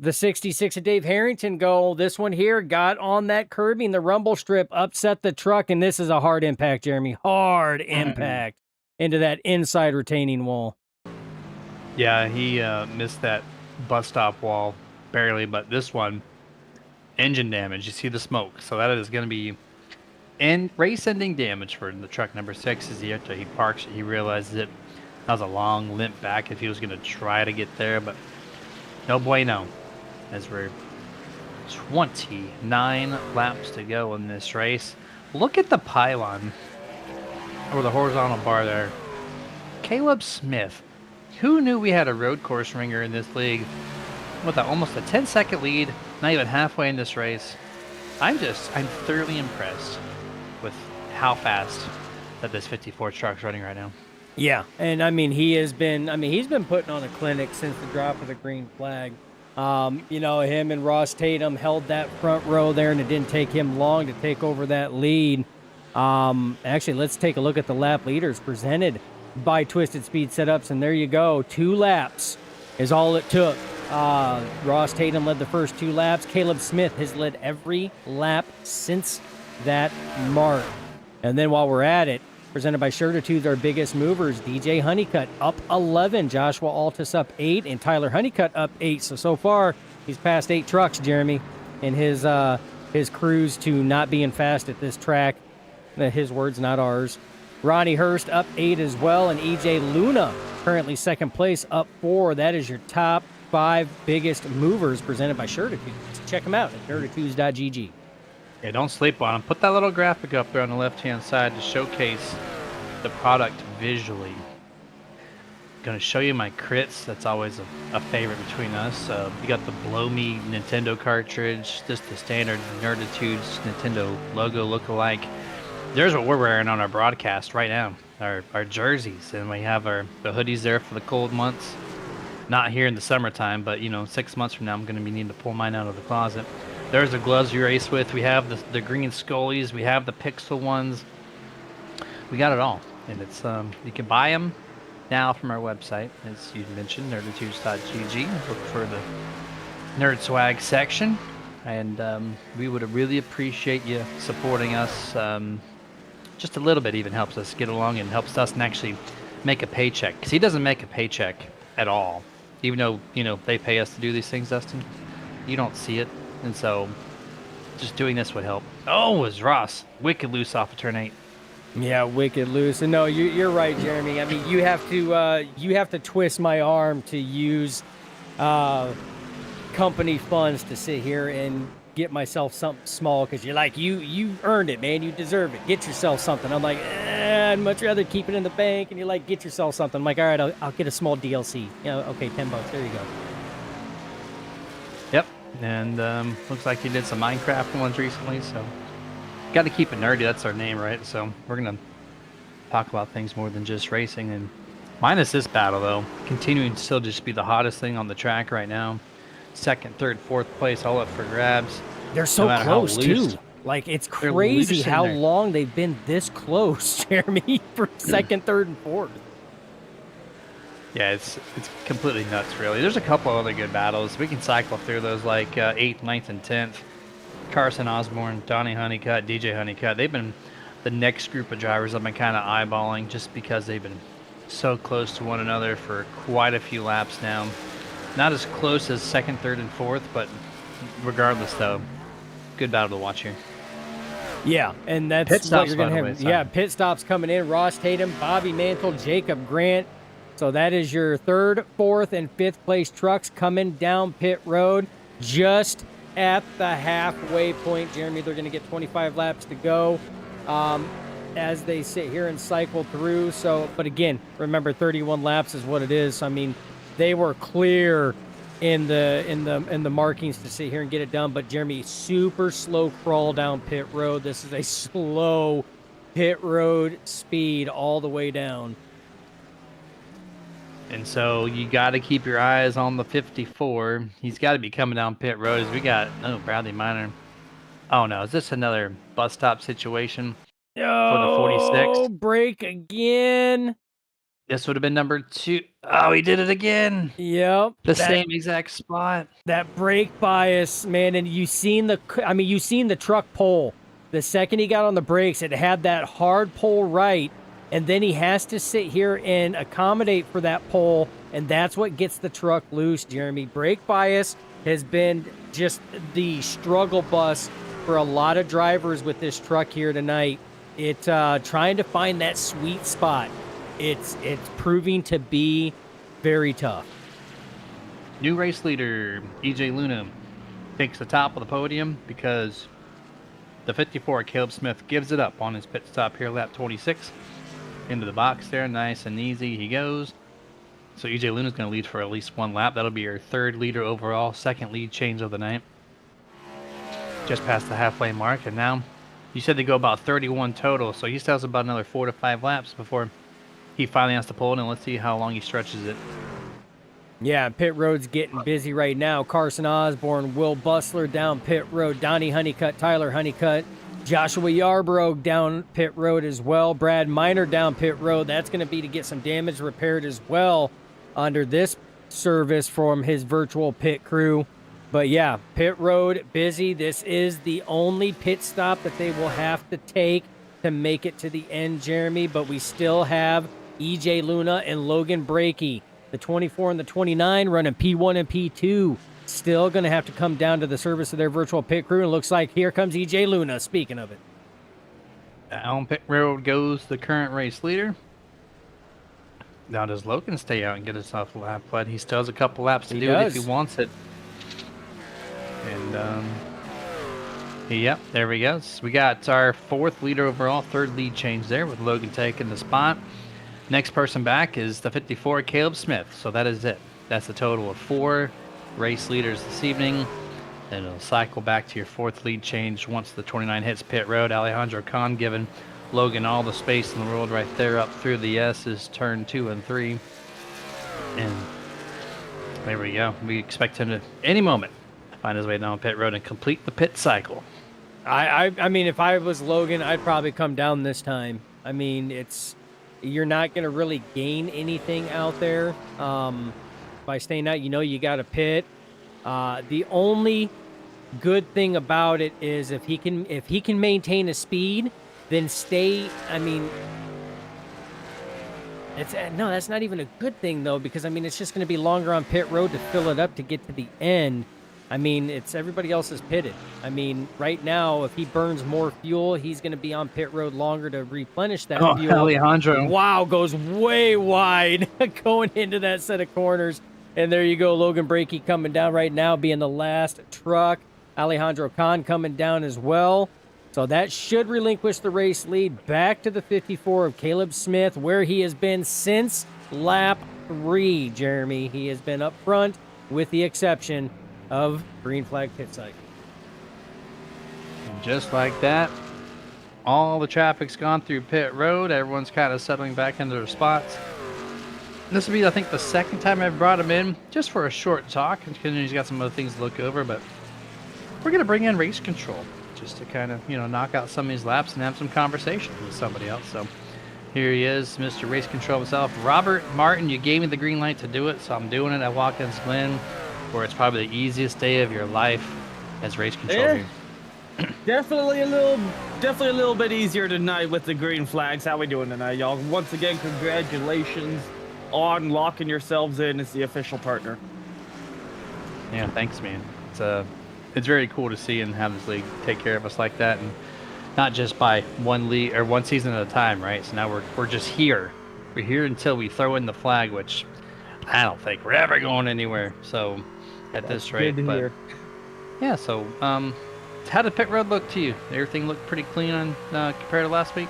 66 of Dave Harrington go. This one here got on that curbing, the rumble strip, upset the truck, and this is a hard impact, Jeremy. Hard impact into that inside retaining wall. Yeah, he missed that bus stop wall barely, but this one, engine damage. You see the smoke, so that is going to be race-ending damage for the truck number 6. As he parks it, he realizes it. That was a long limp back if he was going to try to get there, but no bueno. As we're 29 laps to go in this race. Look at the pylon, or the horizontal bar there. Caleb Smith. Who knew we had a road course ringer in this league with almost a 10-second lead, not even halfway in this race? I'm thoroughly impressed with how fast that this 54 truck's running right now. Yeah, and he's been putting on a clinic since the drop of the green flag. Him and Ross Tatum held that front row there, and it didn't take him long to take over that lead. Actually, let's take a look at the lap leaders presented by Twisted Speed Setups, and there you go. 2 laps is all it took. Ross Tatum led the first 2 laps. Caleb Smith has led every lap since that mark. And then while we're at it, presented by Certitude, our biggest movers, DJ Honeycutt up 11, Joshua Altus up 8, and Tyler Honeycutt up 8. So far, he's passed 8 trucks, Jeremy, in his cruise to not being fast at this track. His words, not ours. Ronnie Hurst up 8 as well, and EJ Luna currently second place up 4. That is your top 5 biggest movers presented by Certitude. Check them out at certitudes.gg. Yeah, don't sleep on them. Put that little graphic up there on the left-hand side to showcase the product visually. Going to show you my crits. That's always a favorite between us. You got the Blow Me Nintendo cartridge, just the standard Nerditudes Nintendo logo look-alike. There's what we're wearing on our broadcast right now, our jerseys, and we have the hoodies there for the cold months. Not here in the summertime, but 6 months from now, I'm going to be needing to pull mine out of the closet. There's the gloves you race with. We have the green Scullies. We have the Pixel ones. We got it all, and it's you can buy them now from our website, as you mentioned, nerditudes.gg. Look for the Nerd Swag section, and we would really appreciate you supporting us. Just a little bit even helps us get along and helps us actually make a paycheck, because he doesn't make a paycheck at all, even though they pay us to do these things. Dustin, you don't see it, and so just doing this would help. Oh, it was Ross wicked loose off of turn 8. Yeah, wicked loose. And no, you're right, Jeremy. You have to twist my arm to use company funds to sit here and get myself something small, because you're like, you earned it, man. You deserve it. Get yourself something. I'm like, I'd much rather keep it in the bank. And you're like, get yourself something. I'm like, all right, I'll get a small DLC. Okay, $10. There you go. Yep, and looks like you did some Minecraft ones recently, so got to keep it nerdy. That's our name, right? So we're gonna talk about things more than just racing. And minus this battle, though, continuing to still just be the hottest thing on the track right now. 2nd, 3rd, 4th place, all up for grabs. They're so close too. Like, it's crazy how long they've been this close, Jeremy, for 2nd, 3rd, and 4th. Yeah, it's completely nuts, really. There's a couple other good battles. We can cycle through those, like 8th, 9th, and 10th. Carson Osborne, Donnie Honeycutt, DJ Honeycutt. They've been the next group of drivers I've been kind of eyeballing just because they've been so close to one another for quite a few laps now. Not as close as 2nd, 3rd, and 4th, but regardless, though, good battle to watch here. Yeah, and that's Pit what stops, you're by going the to way, have. sorry. Yeah, pit stops coming in. Ross Tatum, Bobby Mantle, Jacob Grant. So that is your 3rd, 4th, and 5th place trucks coming down pit road just at the halfway point. Jeremy, they're going to get 25 laps to go as they sit here and cycle through. So, but again, remember 31 laps is what it is. I mean, they were clear in the markings to sit here and get it done. But Jeremy, super slow crawl down pit road. This is a slow pit road speed all the way down. And so you got to keep your eyes on the 54. He's got to be coming down pit road as we got, Bradley Minor. Oh, no. Is this another bus stop situation for the 46? Break again. This would have been number 2. Oh, he did it again. Yep. The same exact spot. That brake bias, man. And you seen the truck pull. The second he got on the brakes, it had that hard pull right. And then he has to sit here and accommodate for that pull, and that's what gets the truck loose, Jeremy. Brake bias has been just the struggle bus for a lot of drivers with this truck here tonight. It's trying to find that sweet spot. It's proving to be very tough. New race leader, EJ Luna, takes the top of the podium because the 54, Caleb Smith, gives it up on his pit stop here, lap 26. Into the box there, nice and easy he goes. So EJ Luna's going to lead for at least 1 lap. That'll be your 3rd leader overall, 2nd lead change of the night. Just past the halfway mark, and now you said they go about 31 total, so he still has about another 4 to 5 laps before he finally has to pull it, and let's see how long he stretches it. Yeah, pit road's getting busy right now. Carson Osborne, Will Bustler down pit road, Donnie Honeycutt, Tyler Honeycutt, Joshua Yarbrough down pit road as well. Brad Miner down pit road. That's going to be to get some damage repaired as well under this service from his virtual pit crew. But yeah, pit road busy. This is the only pit stop that they will have to take to make it to the end, Jeremy. But we still have EJ Luna and Logan Brakey, the 24 and the 29, running P1 and P2. Still going to have to come down to the service of their virtual pit crew. And it looks like here comes EJ Luna, speaking of it. Down pit road goes the current race leader. Now does Logan stay out and get himself a lap led? He still has a couple laps to do it if he wants it. And, yep, there we go. So we got our 4th leader overall, 3rd lead change there with Logan taking the spot. Next person back is the 54, Caleb Smith. So that is it. That's a total of 4 race leaders this evening, and it'll cycle back to your 4th lead change once the 29 hits pit road. Alejandro Khan giving Logan all the space in the world right there up through the S's, turn 2 and 3. And there we go. We expect him to, any moment, find his way down pit road and complete the pit cycle. I mean, if I was Logan, I'd probably come down this time. I mean, you're not going to really gain anything out there. By staying out, you got to pit. The only good thing about it is if he can maintain a speed, then stay. I mean, that's not even a good thing though, because I mean it's just going to be longer on pit road to fill it up to get to the end. I mean, it's everybody else is pitted. I mean, right now, if he burns more fuel, he's going to be on pit road longer to replenish that fuel. Alejandro. Wow, goes way wide going into that set of corners. And there you go, Logan Brakey coming down right now, being the last truck. Alejandro Khan coming down as well. So that should relinquish the race lead back to the 54 of Caleb Smith, where he has been since lap 3, Jeremy. He has been up front with the exception of green flag pit cycle. And just like that, all the traffic's gone through pit road. Everyone's kind of settling back into their spots. This will be, I think, the 2nd time I've brought him in, just for a short talk, because he's got some other things to look over, but we're going to bring in race control, just to kind of, knock out some of these laps and have some conversation with somebody else. So Here he is, Mr. Race Control himself. Robert Martin, you gave me the green light to do it, so I'm doing it at Watkins Glen, where it's probably the easiest day of your life as race control Yeah. here. Definitely a little bit easier tonight with the green flags. How we doing tonight, y'all? Once again, congratulations on locking yourselves in as the official partner. Yeah, thanks, man. It's very cool to see and have this league take care of us like that, and not just by one league or one season at a time, right? So now we're just here. We're here until we throw in the flag, which I don't think we're ever going anywhere. So at this rate, Good to but hear. yeah. So how did pit road look to you? Everything looked pretty clean on compared to last week.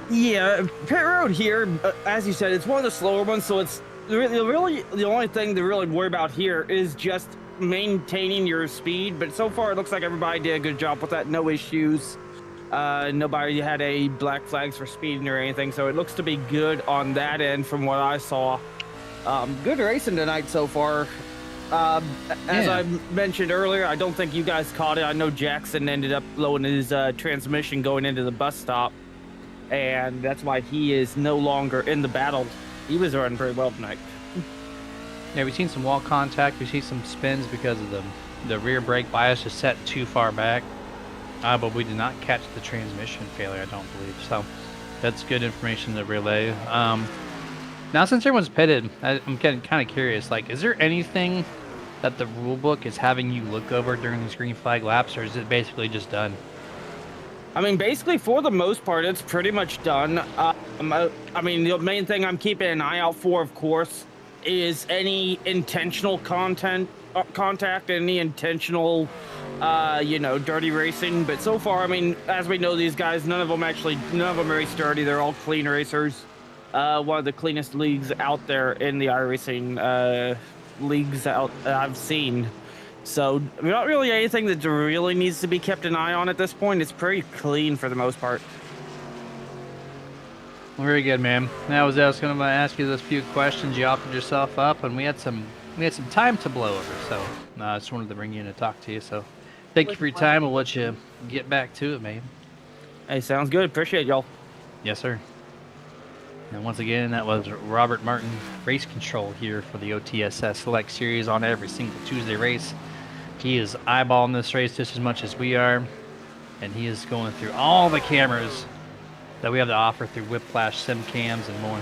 Yeah, pit road here, as you said, it's one of the slower ones, so it's really the only thing to really worry about here is just maintaining your speed. But so far, it looks like everybody did a good job with that. No issues. Nobody had any black flags for speeding or anything, so it looks to be good on that end from what I saw. Good racing tonight so far. As I mentioned earlier, I don't think you guys caught it. I know Jackson ended up blowing his transmission going into the bus stop, and that's why he is no longer in the battle. He was running pretty well tonight. Yeah, we've seen some wall contact. We see some spins because of the rear brake bias is set too far back. But we did not catch the transmission failure, I don't believe. So that's good information to relay. Now, since everyone's pitted, I'm getting kind of curious. Like, is there anything that the rule book is having you look over during these green flag laps, or is it basically just done? I mean, basically, for the most part, it's pretty much done. I mean, the main thing I'm keeping an eye out for, of course, is any intentional contact, any intentional, dirty racing. But so far, I mean, as we know, these guys, none of them race dirty. They're all clean racers. One of the cleanest leagues out there in the iRacing leagues I've seen. So not really anything that really needs to be kept an eye on at this point. It's pretty clean for the most part. Very good, man. Now, I was going to ask you those few questions. You offered yourself up, and we had some time to blow over. So I just wanted to bring you in to talk to you. So thank you for your time. We'll let you get back to it, man. Hey, sounds good. Appreciate y'all. Yes, sir. And once again, that was Robert Martin, race control here for the OTSS Select Series on every single Tuesday race. He is eyeballing this race just as much as we are, and he is going through all the cameras that we have to offer through Whiplash, Sim Cams, and more.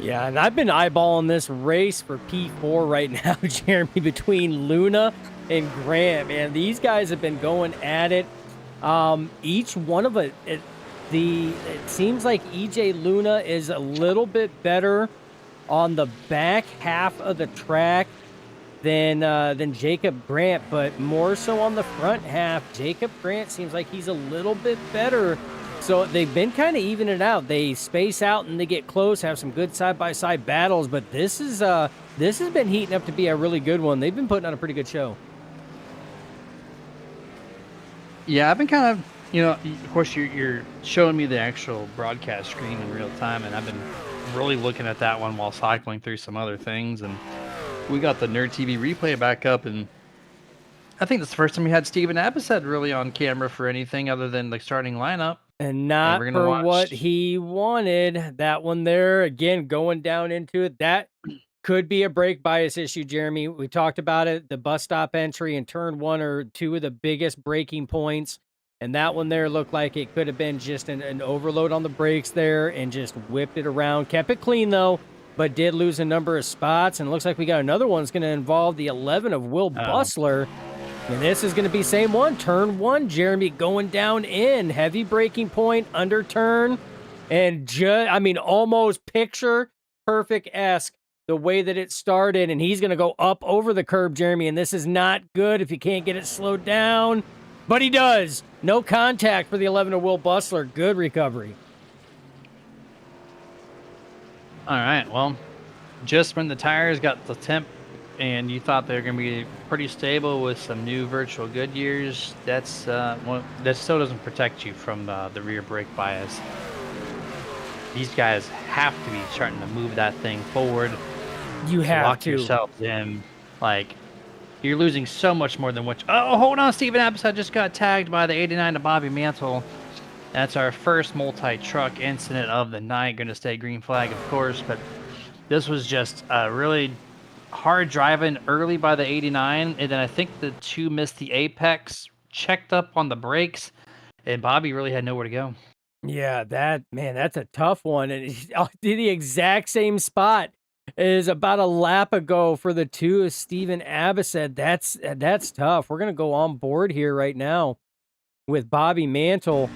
Yeah, and I've been eyeballing this race for P4 right now, Jeremy, between Luna and Grant. Man, these guys have been going at it. Each one of it seems like EJ Luna is a little bit better on the back half of the track than Jacob Grant, but more so on the front half. Jacob Grant seems like he's a little bit better. So they've been kind of evening it out. They space out and they get close, have some good side-by-side battles, but this has been heating up to be a really good one. They've been putting on a pretty good show. Yeah, I've been kind of, of course, you're showing me the actual broadcast screen in real time, and I've been really looking at that one while cycling through some other things. And we got the Nerd TV replay back up, and I think that's the first time we had Steven Abbassad really on camera for anything other than the starting lineup. And not for what he wanted. That one there, again, going down into it, that could be a brake bias issue, Jeremy. We talked about it, the bus stop entry and turn 1 are two of the biggest braking points. And that one there looked like it could have been just an overload on the brakes there and just whipped it around. Kept it clean, though, but did lose a number of spots. And it looks like we got another one that's going to involve the 11 of Will Bustler. And this is going to be same one, turn 1, Jeremy, going down in, heavy braking point, under turn, and almost picture perfect-esque the way that it started, and he's going to go up over the curb, Jeremy, and this is not good if you can't get it slowed down, but he does. No contact for the 11 of Will Bustler. Good recovery. All right, well, just when the tires got the temp and you thought they were going to be pretty stable with some new virtual Goodyears, that still doesn't protect you from the rear brake bias. These guys have to be starting to move that thing forward. You have lock to. yourselves in. Like, you're losing so much more than what... Oh, hold on, Steven Abbassad just got tagged by the 89 to Bobby Mantle. That's our first multi-truck incident of the night. Going to stay green flag, of course, but this was just really hard driving early by the 89, and then I think the two missed the apex, checked up on the brakes, and Bobby really had nowhere to go. Yeah, that's a tough one, and did the exact same spot as about a lap ago for the two of Steven Abbasid. That's tough. We're gonna go on board here right now with Bobby Mantle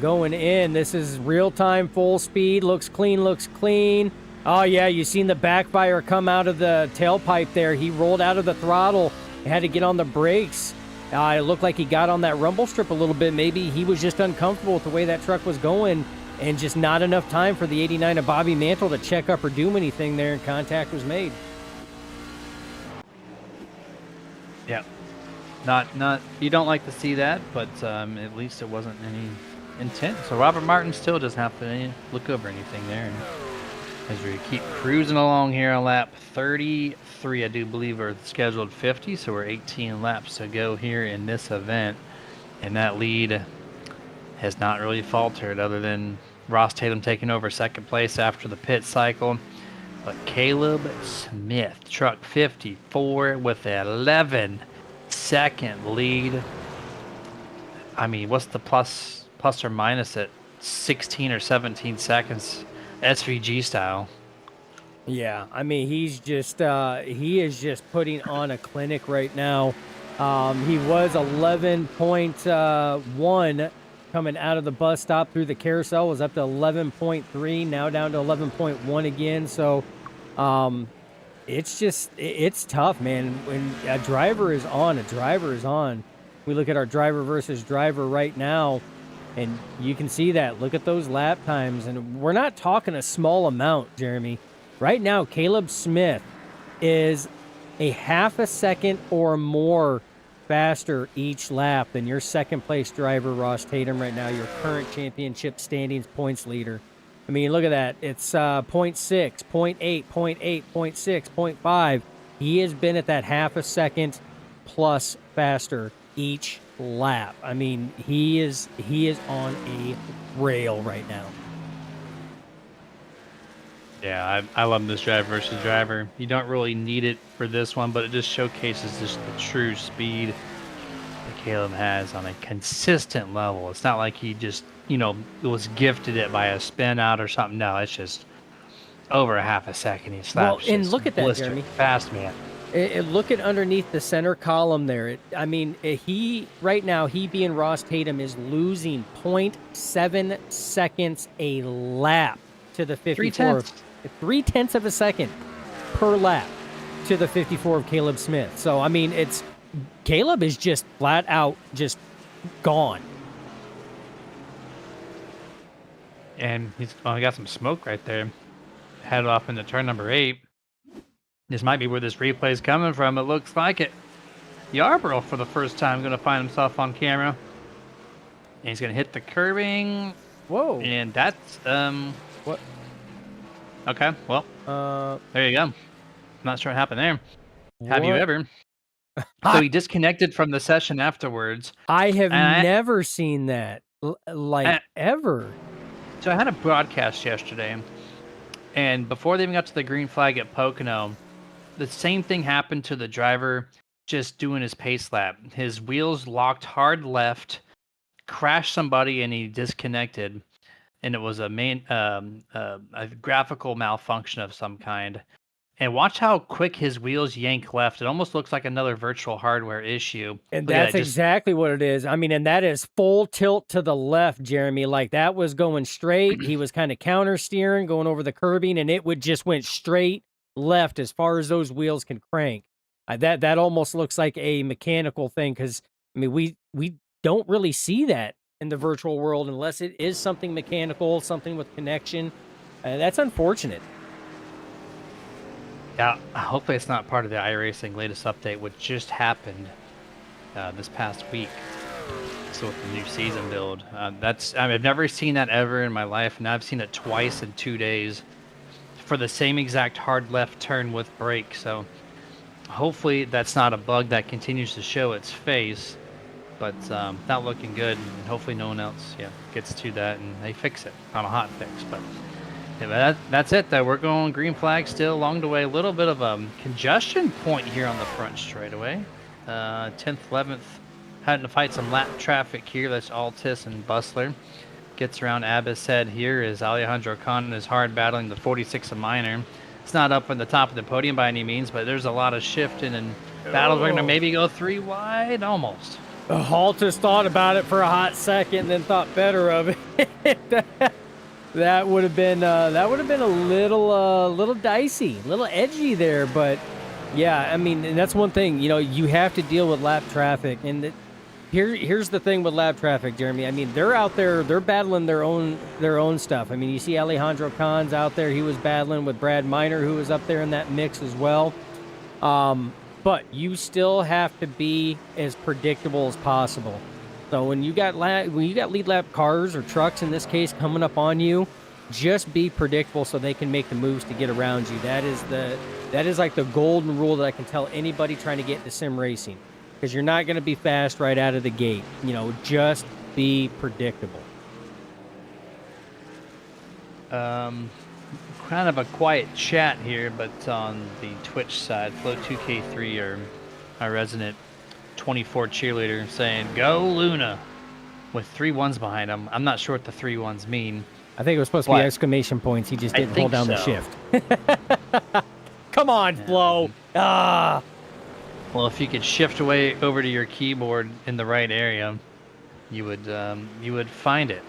going in. This is real time, full speed. Looks clean. Looks clean. Oh yeah, you seen the backfire come out of the tailpipe there. He rolled out of the throttle. Had to get on the brakes. It looked like he got on that rumble strip a little bit. Maybe he was just uncomfortable with the way that truck was going and just not enough time for the 89 of Bobby Mantle to check up or do anything there, and contact was made. Yeah. Not you don't like to see that, but at least it wasn't any intent. So Robert Martin still doesn't have to look over anything there. And as we keep cruising along here on lap 33, I do believe we're scheduled 50, so we're 18 laps to go here in this event. And that lead has not really faltered other than Ross Tatum taking over second place after the pit cycle. But Caleb Smith, truck 54 with an 11-second lead. I mean, what's the plus or minus at 16 or 17 seconds? SVG style. Yeah, I mean, he is just putting on a clinic right now. He was 11.1 coming out of the bus stop through the carousel, was up to 11.3, now down to 11.1 again. So it's tough, man. When a driver is on, We look at our driver versus driver right now, and you can see that. Look at those lap times, and we're not talking a small amount, Jeremy. Right now, Caleb Smith is a half a second or more faster each lap than your second place driver, Ross Tatum, right now, your current championship standings points leader. I mean, look at that. It's 0.6, 0.8, 0.8, 0.6, 0.5. He has been at that half a second plus faster each lap. I mean, he is on a rail right now. Yeah, I love this driver versus driver. You don't really need it for this one, but it just showcases just the true speed that Caleb has on a consistent level. It's not like he just, was gifted it by a spin out or something. No, it's just over a half a second. He slaps. Well, and look at that, Jeremy. Fast, man. Look at underneath the center column there. He right now, he being Ross Tatum, is losing 0.7 seconds a lap to the 54. 3/10 of a second per lap to the 54 of Caleb Smith. So, I mean, Caleb is just flat out just gone. And he got some smoke right there. Headed off into turn number 8. This might be where this replay is coming from. It looks like it. Yarborough, for the first time, going to find himself on camera. And he's going to hit the curbing. Whoa. And that's, What? Okay, well, there you go. Not sure what happened there. Have you ever? So he disconnected from the session afterwards. I have never seen that, ever. So I had a broadcast yesterday, and before they even got to the green flag at Pocono, the same thing happened to the driver just doing his pace lap. His wheels locked hard left, crashed somebody, and he disconnected. And it was a graphical malfunction of some kind. And watch how quick his wheels yank left. It almost looks like another virtual hardware issue. And that's exactly what it is. I mean, and that is full tilt to the left, Jeremy. Like, that was going straight. He was kind of counter steering, going over the curbing, and it just went straight left as far as those wheels can crank. That almost looks like a mechanical thing, because, I mean, we don't really see that in the virtual world unless it is something mechanical, something with connection. That's unfortunate. Yeah, hopefully it's not part of the iRacing latest update, which just happened this past week. So with the new season build, I've never seen that ever in my life, and I've seen it twice in 2 days for the same exact hard left turn with brake. So hopefully that's not a bug that continues to show its face. but not looking good. And hopefully no one else gets to that and they fix it on a hot fix. But yeah, that's it though. We're going green flag still along the way. A little bit of a congestion point here on the front straightaway. 10th, 11th, having to fight some lap traffic here. That's Altis and Bustler. Gets around Abbas Head here as Alejandro Khan is hard battling the 46 of Minor. It's not up on the top of the podium by any means, but there's a lot of shifting and battles are going to maybe go 3 wide almost. Altis thought about it for a hot second and then thought better of it. That would have been a little dicey, a little edgy there, but yeah, I mean, and that's one thing, you know, you have to deal with lap traffic, and here's the thing with lap traffic, Jeremy. I mean, they're out there, they're battling their own stuff. I mean, you see Alejandro Khan's out there, he was battling with Brad Minor, who was up there in that mix as well. But you still have to be as predictable as possible. So when you got lead lap cars or trucks in this case coming up on you, just be predictable so they can make the moves to get around you. That is like the golden rule that I can tell anybody trying to get into sim racing, because you're not going to be fast right out of the gate. You know, just be predictable. Kind of a quiet chat here, but on the Twitch side, Flow2K3 or our resident 24 cheerleader saying "Go Luna" with 3 1s behind him. I'm not sure what the 3 1s mean. I think it was supposed to be exclamation points. He just didn't hold down the shift. Come on, Flo. Well, if you could shift away over to your keyboard in the right area, you would find it.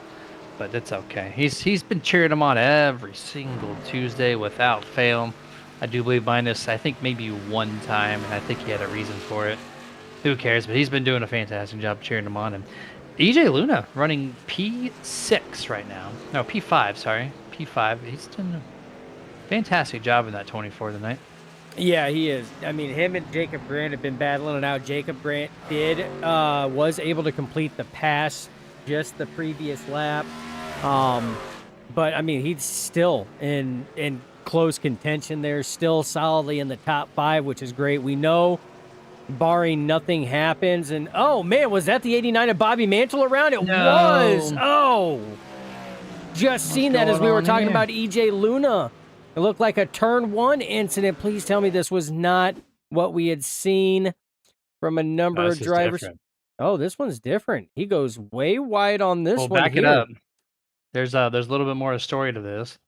But it's okay. He's been cheering him on every single Tuesday without fail. I do believe minus, I think maybe one time, and I think he had a reason for it. Who cares? But he's been doing a fantastic job cheering him on. And EJ Luna running P6 right now. No, P5, sorry. P5. He's done a fantastic job in that 24 tonight. Yeah, he is. I mean, him and Jacob Grant have been battling it out. Jacob Grant was able to complete the pass just the previous lap. But, I mean, he's still in close contention there, still solidly in the top 5, which is great. We know, barring nothing happens, and oh man, was that the 89 of Bobby Mantle around? It was. Oh, just seen that as we were talking about EJ Luna. It looked like a turn 1 incident. Please tell me this was not what we had seen from a number of drivers. Different. Oh, this one's different. He goes way wide on this one. Back it up. There's a little bit more story to this.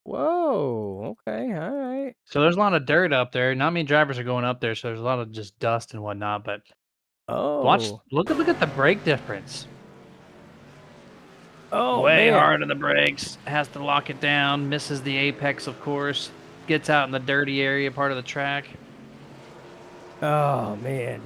Whoa. Okay. All right. So there's a lot of dirt up there. Not many drivers are going up there, so there's a lot of just dust and whatnot. But look at the brake difference. Oh, way man. hard on the brakes. Has to lock it down. Misses the apex, of course. Gets out in the dirty area part of the track. Oh man.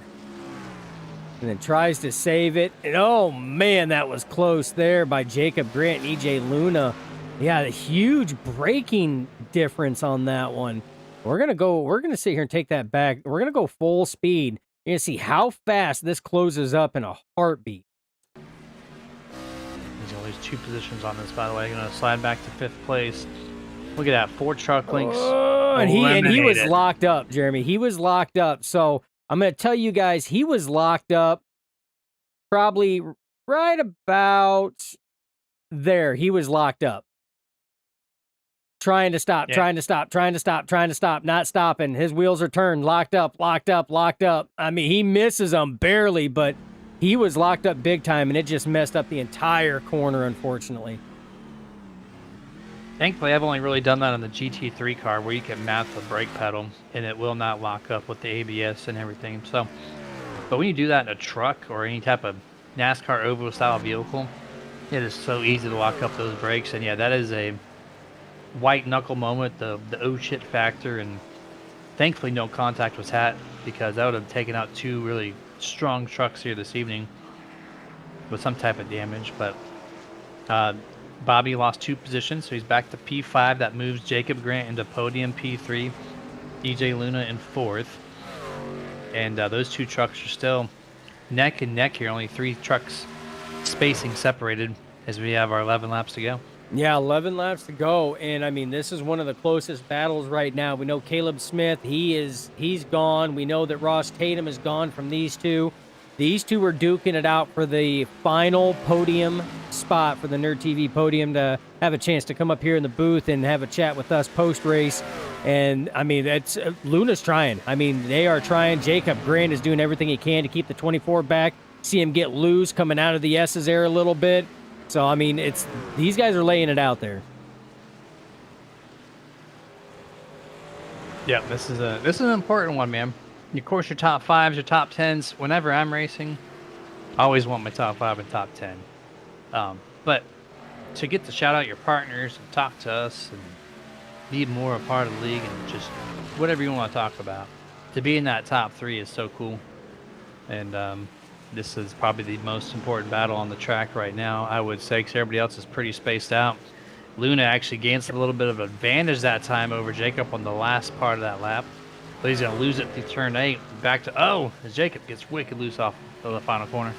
And then tries to save it. And oh man, that was close there by Jacob Grant and EJ Luna. Yeah, the huge braking difference on that one. We're gonna sit here and take that back. We're gonna go full speed. You're gonna see how fast this closes up in a heartbeat. There's only 2 positions on this, by the way. Gonna slide back to 5th place. Look at that, 4 truck links. Oh, and he was locked up, Jeremy. He was locked up. So I'm gonna tell you guys, he was locked up probably right about there. He was locked up. Trying to stop, not stopping. His wheels are turned, locked up. I mean, he misses them barely, but he was locked up big time, and it just messed up the entire corner, unfortunately. Thankfully, I've only really done that on the GT3 car, where you can mount the brake pedal, and it will not lock up with the ABS and everything. So, but when you do that in a truck or any type of NASCAR oval style vehicle, it is so easy to lock up those brakes. And yeah, that is a white knuckle moment, the oh shit factor, and thankfully no contact was had, because that would have taken out 2 really strong trucks here this evening with some type of damage. But Bobby lost 2 positions, so he's back to P5. That moves Jacob Grant into podium P3, EJ Luna in 4th, and those 2 trucks are still neck and neck here. Only 3 trucks spacing separated as we have our 11 laps to go. Yeah, 11 laps to go, and I mean, this is one of the closest battles right now. We know Caleb Smith, he's gone. We know that Ross Tatum is gone from these 2. These two were duking it out for the final podium spot for the Nerd TV podium to have a chance to come up here in the booth and have a chat with us post-race. And, I mean, that's Luna's trying. I mean, they are trying. Jacob Grant is doing everything he can to keep the 24 back. See him get loose coming out of the S's there a little bit. So, I mean, these guys are laying it out there. Yeah, this is an important one, man. Of course, your top 5s, your top 10s. Whenever I'm racing, I always want my top 5 and top 10. But to get to shout out your partners and talk to us and be more a part of the league and just whatever you want to talk about, to be in that top 3 is so cool. And this is probably the most important battle on the track right now, I would say, because everybody else is pretty spaced out. Luna actually gains a little bit of advantage that time over Jacob on the last part of that lap. But he's going to lose it through turn 8. Back to, as Jacob gets wicked loose off of the final corner.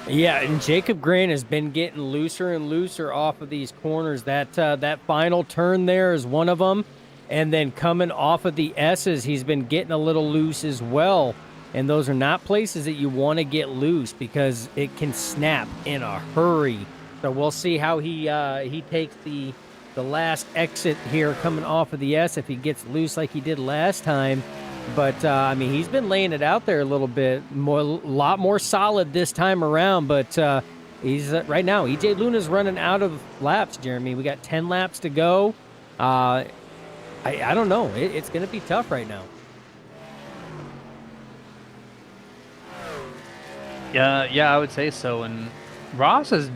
Yeah, and Jacob Grant has been getting looser and looser off of these corners. That final turn there is one of them. And then coming off of the S's, he's been getting a little loose as well. And those are not places that you want to get loose because it can snap in a hurry. So we'll see how he takes the last exit here coming off of the S if he gets loose like he did last time. But, I mean, he's been laying it out there a little bit, a lot more solid this time around. But he's right now, EJ Luna's running out of laps, Jeremy. We got 10 laps to go. I don't know. It's going to be tough right now. Yeah, I would say so. And Ross is...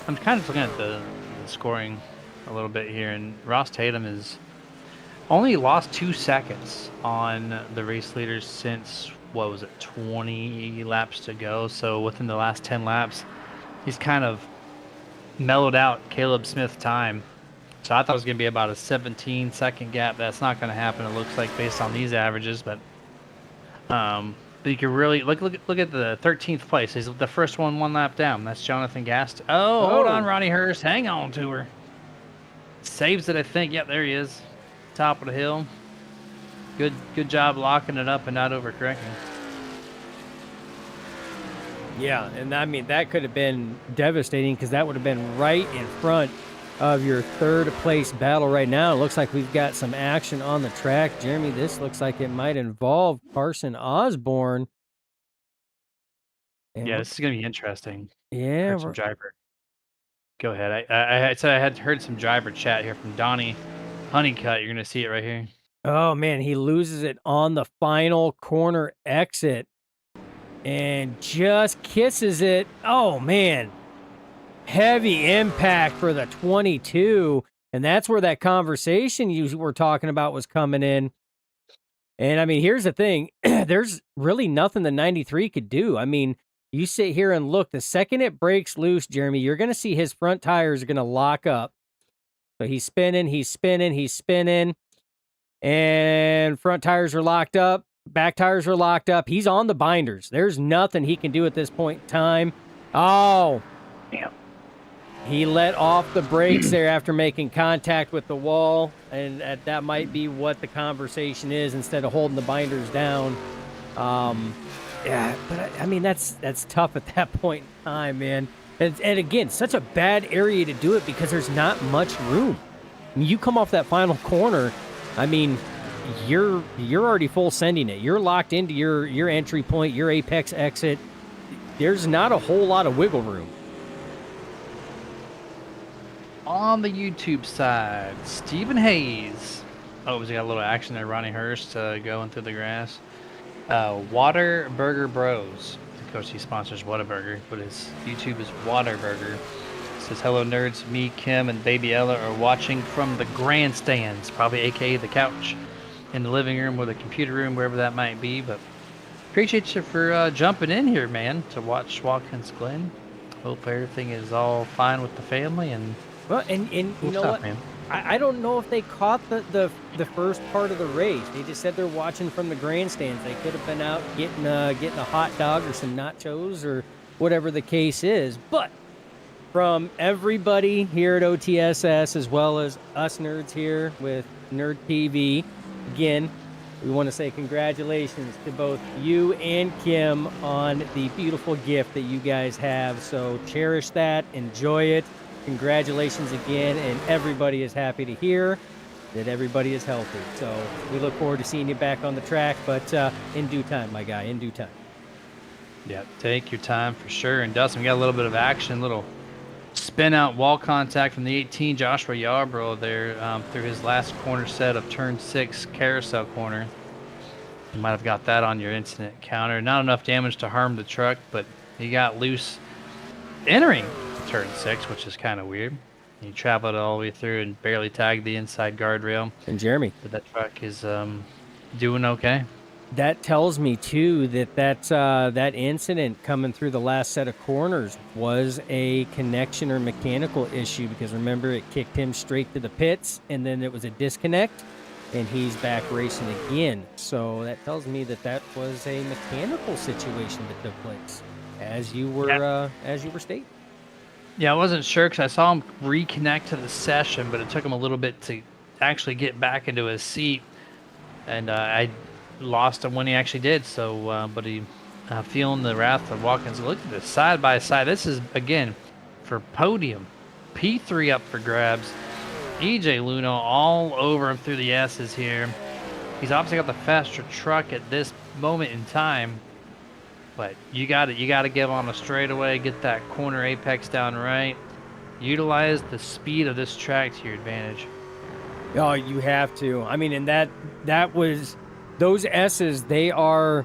I'm kind of looking at the scoring a little bit here, and Ross Tatum is only lost 2 seconds on the race leaders since, 20 laps to go. So within the last 10 laps, he's kind of mellowed out Caleb Smith's time. So I thought it was going to be about a 17-second gap. That's not going to happen, it looks like, based on these averages. But you can really look at the 13th place. He's the first one lap down. That's Jonathan Gast. Oh, hold on, Ronnie Hurst. Hang on to her. Saves it, I think. Yep, there he is. Top of the hill. Good job locking it up and not overcorrecting. Yeah, and I mean, that could have been devastating because that would have been right in front of your third place battle right now. It looks like we've got some action on the track. Jeremy, this looks like it might involve Carson Osborne. And yeah, this is going to be interesting. Yeah. Some driver. Go ahead. I said I had heard some driver chat here from Donnie Honeycutt. You're going to see it right here. Oh, man, he loses it on the final corner exit and just kisses it. Oh, man. Heavy impact for the 22. And that's where that conversation you were talking about was coming in. And, I mean, here's the thing. There's really nothing the 93 could do. I mean, you sit here and look. The second it breaks loose, Jeremy, you're going to see his front tires are going to lock up. So he's spinning. And front tires are locked up. Back tires are locked up. He's on the binders. There's nothing he can do at this point in time. Oh. Damn. He let off the brakes there after making contact with the wall. And that might be what the conversation is instead of holding the binders down. Yeah, but I mean, that's tough at that point in time, man. And again, such a bad area to do it because there's not much room. I mean, you come off that final corner, I mean, you're already full sending it. You're locked into your entry point, your apex exit. There's not a whole lot of wiggle room. On the YouTube side, Stephen Hayes. Oh, we got a little action there. Ronnie Hurst going through the grass. Waterburger Bros. Of course, he sponsors Whataburger, but his YouTube is Waterburger. Says, hello, nerds. Me, Kim, and baby Ella are watching from the grandstands, probably aka the couch in the living room or the computer room, wherever that might be. But appreciate you for jumping in here, man, to watch Watkins Glen. Hope everything is all fine with the family. And well, and you know stuff, what? Man. I don't know if they caught the first part of the race. They just said they're watching from the grandstands. They could have been out getting a hot dog or some nachos or whatever the case is. But from everybody here at OTSS, as well as us nerds here with Nerd TV, again, we want to say congratulations to both you and Kim on the beautiful gift that you guys have. So cherish that, enjoy it. Congratulations again, and everybody is happy to hear that everybody is healthy. So we look forward to seeing you back on the track, but in due time, my guy, in due time. Yeah, take your time for sure. And Dustin, we got a little bit of action, little spin out wall contact from the 18 Joshua Yarbrough there through his last corner set of turn 6 carousel corner. You might have got that on your incident counter. Not enough damage to harm the truck, but he got loose entering turn 6, which is kind of weird. He traveled all the way through and barely tagged the inside guardrail. And Jeremy, But that truck is doing okay. that tells me too that incident coming through the last set of corners was a connection or mechanical issue, because remember, it kicked him straight to the pits and then it was a disconnect and he's back racing again. So that tells me that was a mechanical situation that took place, as you were stating. Yeah, I wasn't sure because I saw him reconnect to the session, but it took him a little bit to actually get back into his seat, and I lost him when he actually did. So, but he feeling the wrath of Watkins. Look at this side by side. This is again for podium, P3 up for grabs. EJ Luna all over him through the S's here. He's obviously got the faster truck at this moment in time. But you got to give on a straightaway, get that corner apex down right. Utilize the speed of this track to your advantage. Oh, you have to. I mean, and that was those S's. They are.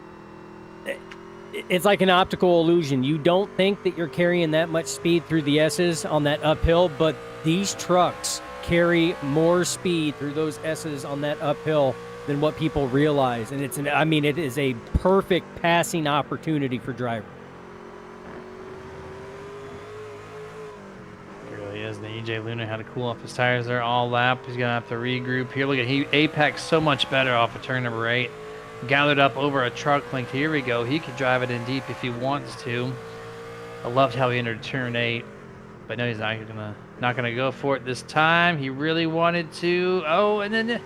It's like an optical illusion. You don't think that you're carrying that much speed through the S's on that uphill, but these trucks carry more speed through those S's on that uphill than what people realize. And it is a perfect passing opportunity for driver. It really is. And EJ Luna had to cool off his tires there all lap. He's going to have to regroup here. Look at he apex so much better off of turn number 8. Gathered up over a truck length. Here we go. He could drive it in deep if he wants to. I loved how he entered turn 8. But no, he's not gonna go for it this time. He really wanted to. Oh, and then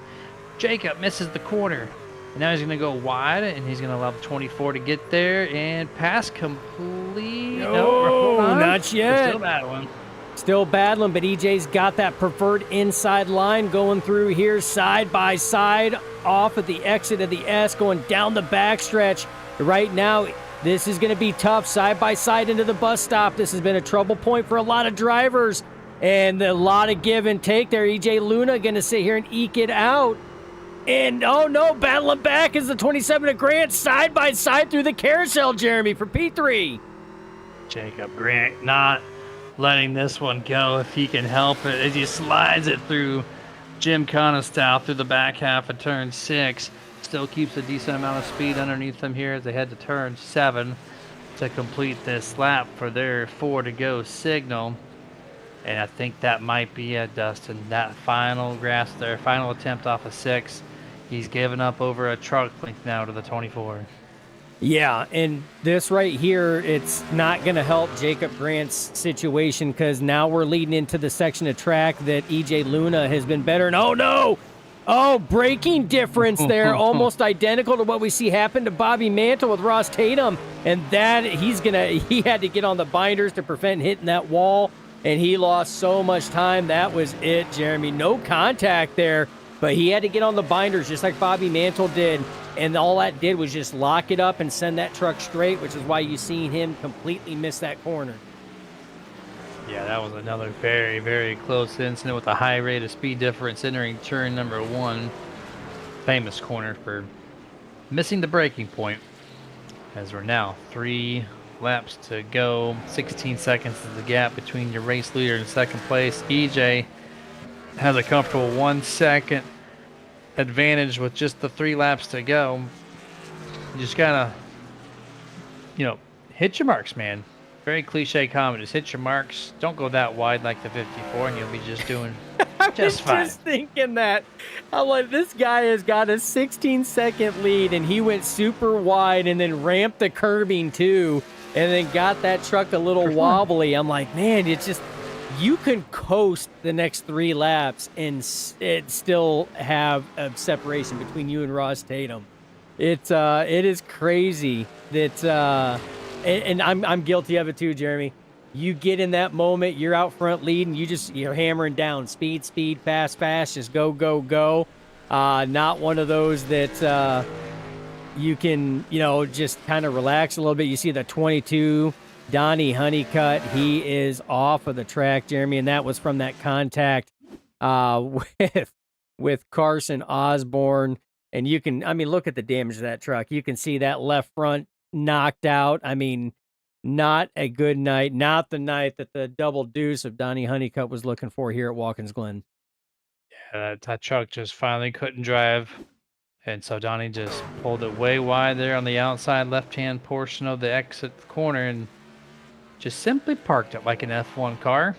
Jacob misses the corner. And now he's going to go wide, and he's going to allow the 24 to get there and pass complete. No, not yet. They're still battling. Still battling, but EJ's got that preferred inside line going through here side by side off at the exit of the S, going down the backstretch. Right now, this is going to be tough side by side into the bus stop. This has been a trouble point for a lot of drivers, and a lot of give and take there. EJ Luna going to sit here and eke it out. And, oh no, battling back is the 27 of Grant side by side through the carousel, Jeremy, for P3. Jacob Grant not letting this one go if he can help it as he slides it through Jim Connor style through the back half of turn 6. Still keeps a decent amount of speed underneath them here as they head to turn 7 to complete this lap for their 4 to go signal. And I think that might be it, Dustin. That final grasp there, final attempt off of 6. He's given up over a truck length now to the 24. Yeah, and this right here, it's not going to help Jacob Grant's situation, because now we're leading into the section of track that EJ Luna has been better. And oh no! Oh, braking difference there, almost identical to what we see happen to Bobby Mantle with Ross Tatum. And that he had to get on the binders to prevent hitting that wall, and he lost so much time. That was it, Jeremy. No contact there, but he had to get on the binders just like Bobby Mantle did. And all that did was just lock it up and send that truck straight, which is why you seen him completely miss that corner. Yeah, that was another very, very close incident with a high rate of speed difference entering turn number 1. Famous corner for missing the braking point. As we're now 3 laps to go. 16 seconds is the gap between your race leader and second place. EJ has a comfortable 1 second advantage with just the 3 laps to go. You just gotta, hit your marks, man. Very cliche comment. Just hit your marks. Don't go that wide like the 54, and you'll be just doing just fine. Just thinking that. I'm like, this guy has got a 16-second lead, and he went super wide and then ramped the curbing too, and then got that truck a little wobbly. I'm like, man, it's just you can coast the next 3 laps and it still have a separation between you and Ross Tatum. It is crazy that and I'm guilty of it too, Jeremy. You get in that moment, you're out front leading, you're hammering down speed, fast, just go. Not one of those that you can, just kind of relax a little bit. You see the 22 Donnie Honeycutt, he is off of the track, Jeremy, and that was from that contact with Carson Osborne. And you can, look at the damage of that truck. You can see that left front knocked out. Not a good night. Not the night that the double deuce of Donnie Honeycutt was looking for here at Watkins Glen. Yeah, that truck just finally couldn't drive. And so Donnie just pulled it way wide there on the outside left-hand portion of the exit corner and just simply parked it like an F1 car.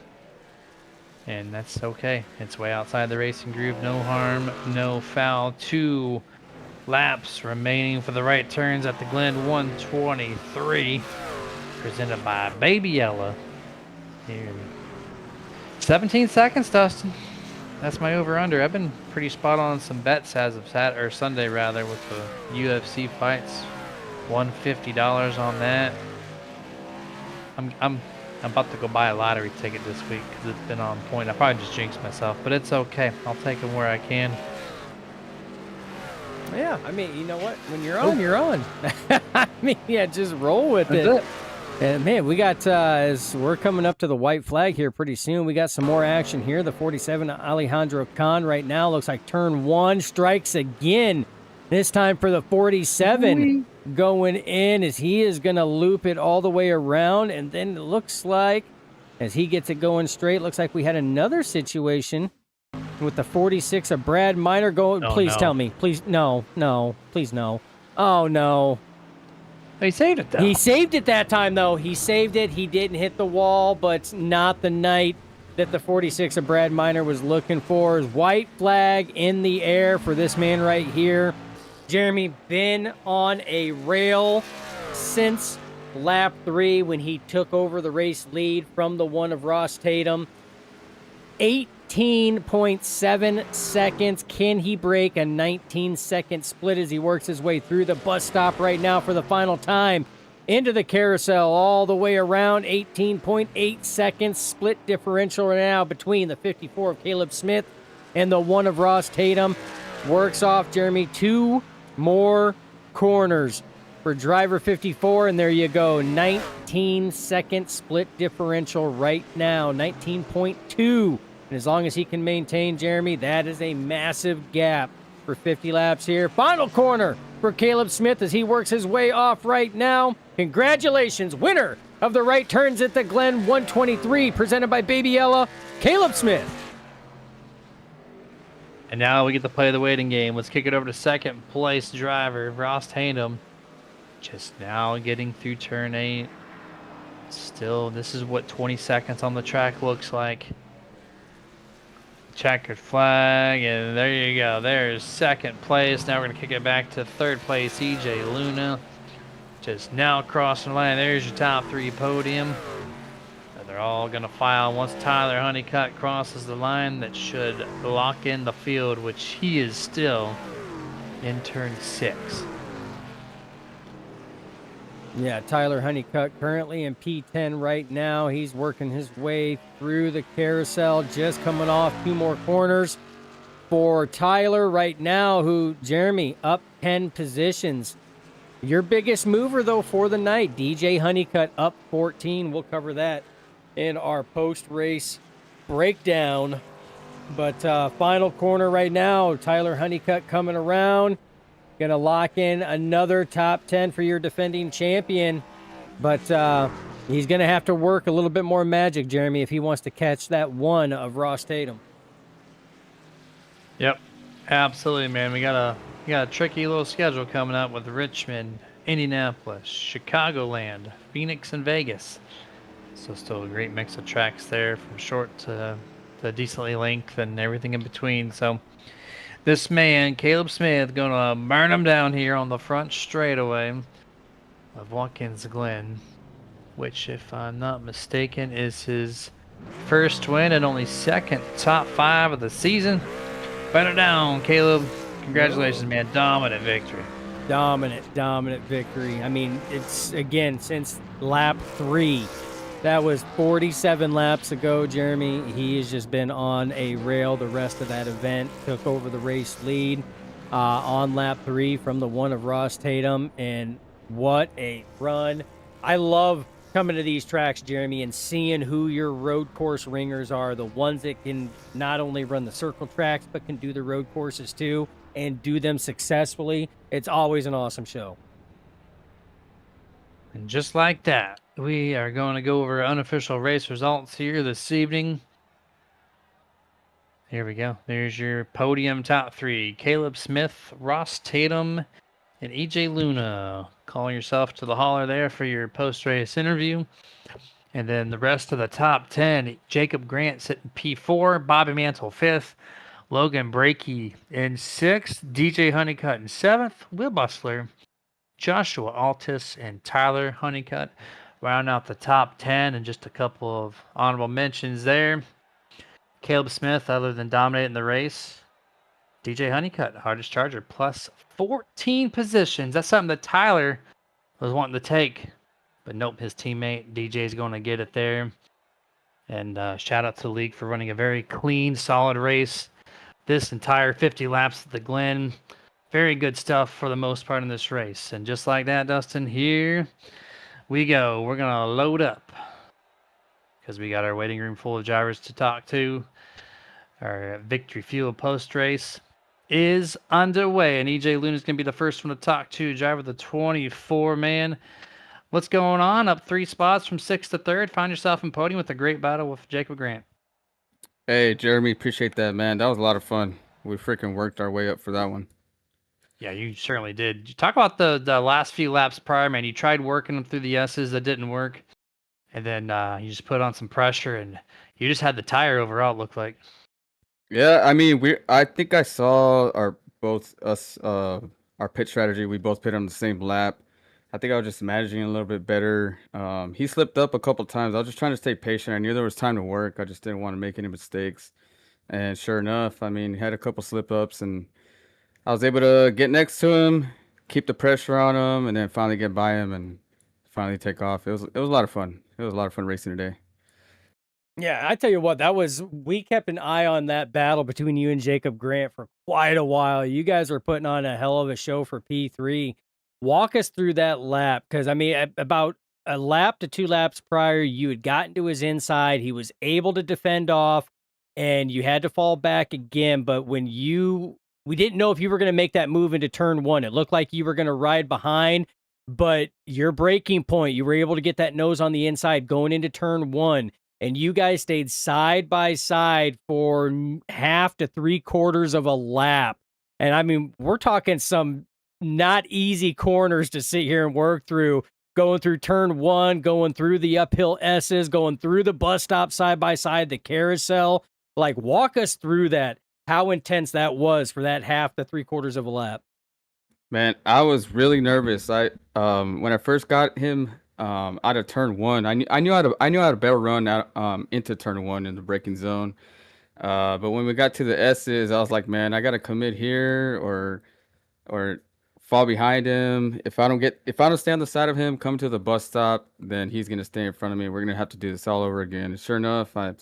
And that's okay. It's way outside the racing groove. No harm, no foul. 2 laps remaining for the right turns at the Glen 123. Presented by Baby Yella. Here. 17 seconds, Dustin. That's my over-under. I've been pretty spot on some bets as of Sunday rather with the UFC fights. $150 on that. I'm about to go buy a lottery ticket this week because it's been on point. I probably just jinxed myself, but it's okay. I'll take them where I can. Yeah, you know what? When you're on, you're on. Just roll with it. That's it. And man, we got, as we're coming up to the white flag here pretty soon, we got some more action here. The 47 Alejandro Khan right now looks like turn 1 strikes again. This time for the 47 going in as he is going to loop it all the way around. And then it looks like as he gets it going straight, looks like we had another situation with the 46 of Brad Miner going. Oh, please no. tell me. Please. No, please no. Oh, no. He saved it, though. He saved it that time, though. He saved it. He didn't hit the wall, but not the night that the 46 of Brad Miner was looking for. White flag in the air for this man right here. Jeremy, been on a rail since lap 3 when he took over the race lead from the one of Ross Tatum. 18.7 seconds. Can he break a 19-second split as he works his way through the bus stop right now for the final time? Into the carousel all the way around. 18.8 seconds. Split differential right now between the 54 of Caleb Smith and the one of Ross Tatum. Works off, Jeremy. 2 more corners for driver 54, and there you go. 19-second split differential right now. 19.2. And as long as he can maintain, Jeremy, that is a massive gap for 50 laps here. Final corner for Caleb Smith as he works his way off right now. Congratulations, winner of the right turns at the Glen 123, presented by Baby Ella, Caleb Smith. And now we get to play the waiting game. Let's kick it over to second place driver, Ross Tatum. Just now getting through turn 8. Still, this is what 20 seconds on the track looks like. Checkered flag, and there you go. There's second place. Now we're going to kick it back to third place, EJ Luna. Just now crossing the line. There's your top 3 podium. And they're all going to file once Tyler Honeycutt crosses the line. That should lock in the field, which he is still in turn 6. Yeah, Tyler Honeycutt currently in P10 right now. He's working his way through the carousel, just coming off 2 more corners for Tyler right now, who, Jeremy, up 10 positions. Your biggest mover, though, for the night, DJ Honeycutt up 14. We'll cover that in our post-race breakdown. But final corner right now, Tyler Honeycutt coming around. Going to lock in another top 10 for your defending champion. But he's going to have to work a little bit more magic, Jeremy, if he wants to catch that one of Ross Tatum. Yep, absolutely, man. We got a tricky little schedule coming up with Richmond, Indianapolis, Chicagoland, Phoenix, and Vegas. So still a great mix of tracks there, from short to decently length and everything in between. So this man, Caleb Smith, going to burn him down here on the front straightaway of Watkins Glen, which, if I'm not mistaken, is his First win and only second top 5 of the season. Better down, Caleb. Congratulations, man. Dominant victory. Dominant victory. I mean, it's again since lap 3. That was 47 laps ago, Jeremy. He has just been on a rail the rest of that event. Took over the race lead on lap 3 from the one of Ross Tatum, and what a run. I love coming to these tracks, Jeremy, and seeing who your road course ringers are, the ones that can not only run the circle tracks, but can do the road courses too and do them successfully. It's always an awesome show. And just like that, we are going to go over unofficial race results here this evening. Here we go. There's your podium top 3. Caleb Smith, Ross Tatum, and EJ Luna. Call yourself to the holler there for your post-race interview. And then the rest of the top 10, Jacob Grant sitting P4, Bobby Mantle 5th, Logan Brakey in 6th, DJ Honeycutt in 7th, Will Bustler, Joshua Altus, and Tyler Honeycutt round out the top 10, and just a couple of honorable mentions there. Caleb Smith, other than dominating the race, DJ Honeycutt, hardest charger, plus 14 positions. That's something that Tyler was wanting to take, but nope, his teammate DJ is going to get it there. And shout out to the league for running a very clean, solid race. This entire 50 laps at the Glen. Very good stuff for the most part in this race. And just like that, Dustin, here we go. We're going to load up because we got our waiting room full of drivers to talk to. Our Victory Fuel post-race is underway, and EJ Luna is going to be the first one to talk to. Driver the 24, man. What's going on? Up 3 spots from 6th to 3rd. Find yourself in podium with a great battle with Jacob Grant. Hey, Jeremy, appreciate that, man. That was a lot of fun. We freaking worked our way up for that one. Yeah, you certainly did. You talk about the last few laps prior, man. You tried working them through the S's that didn't work, and then you just put on some pressure, and you just had the tire overall, it looked like. Yeah, I mean, I think I saw our pit strategy. We both pit on the same lap. I think I was just managing a little bit better. He slipped up a couple times. I was just trying to stay patient. I knew there was time to work. I just didn't want to make any mistakes. And sure enough, I mean, he had a couple slip ups, and I was able to get next to him, keep the pressure on him, and then finally get by him and finally take off. It was a lot of fun. It was a lot of fun racing today. Yeah, I tell you what, we kept an eye on that battle between you and Jacob Grant for quite a while. You guys were putting on a hell of a show for P3. Walk us through that lap, because I mean, about a lap to 2 laps prior, you had gotten to his inside. He was able to defend off, and you had to fall back again. But when we didn't know if you were going to make that move into turn 1. It looked like you were going to ride behind, but your braking point, you were able to get that nose on the inside going into turn 1. And you guys stayed side by side for half to 3/4 of a lap. And I mean, we're talking some not easy corners to sit here and work through, going through turn 1, going through the uphill S's, going through the bus stop side by side, the carousel. Like, walk us through that, how intense that was for that half to 3/4 of a lap. Man, I was really nervous. When I first got him out of turn 1, I knew how to barrel run out into turn 1 in the braking zone. But when we got to the S's, I was like, man, I gotta commit here or fall behind him. If I don't stay on the side of him, come to the bus stop, then he's gonna stay in front of me. We're gonna have to do this all over again. And sure enough, I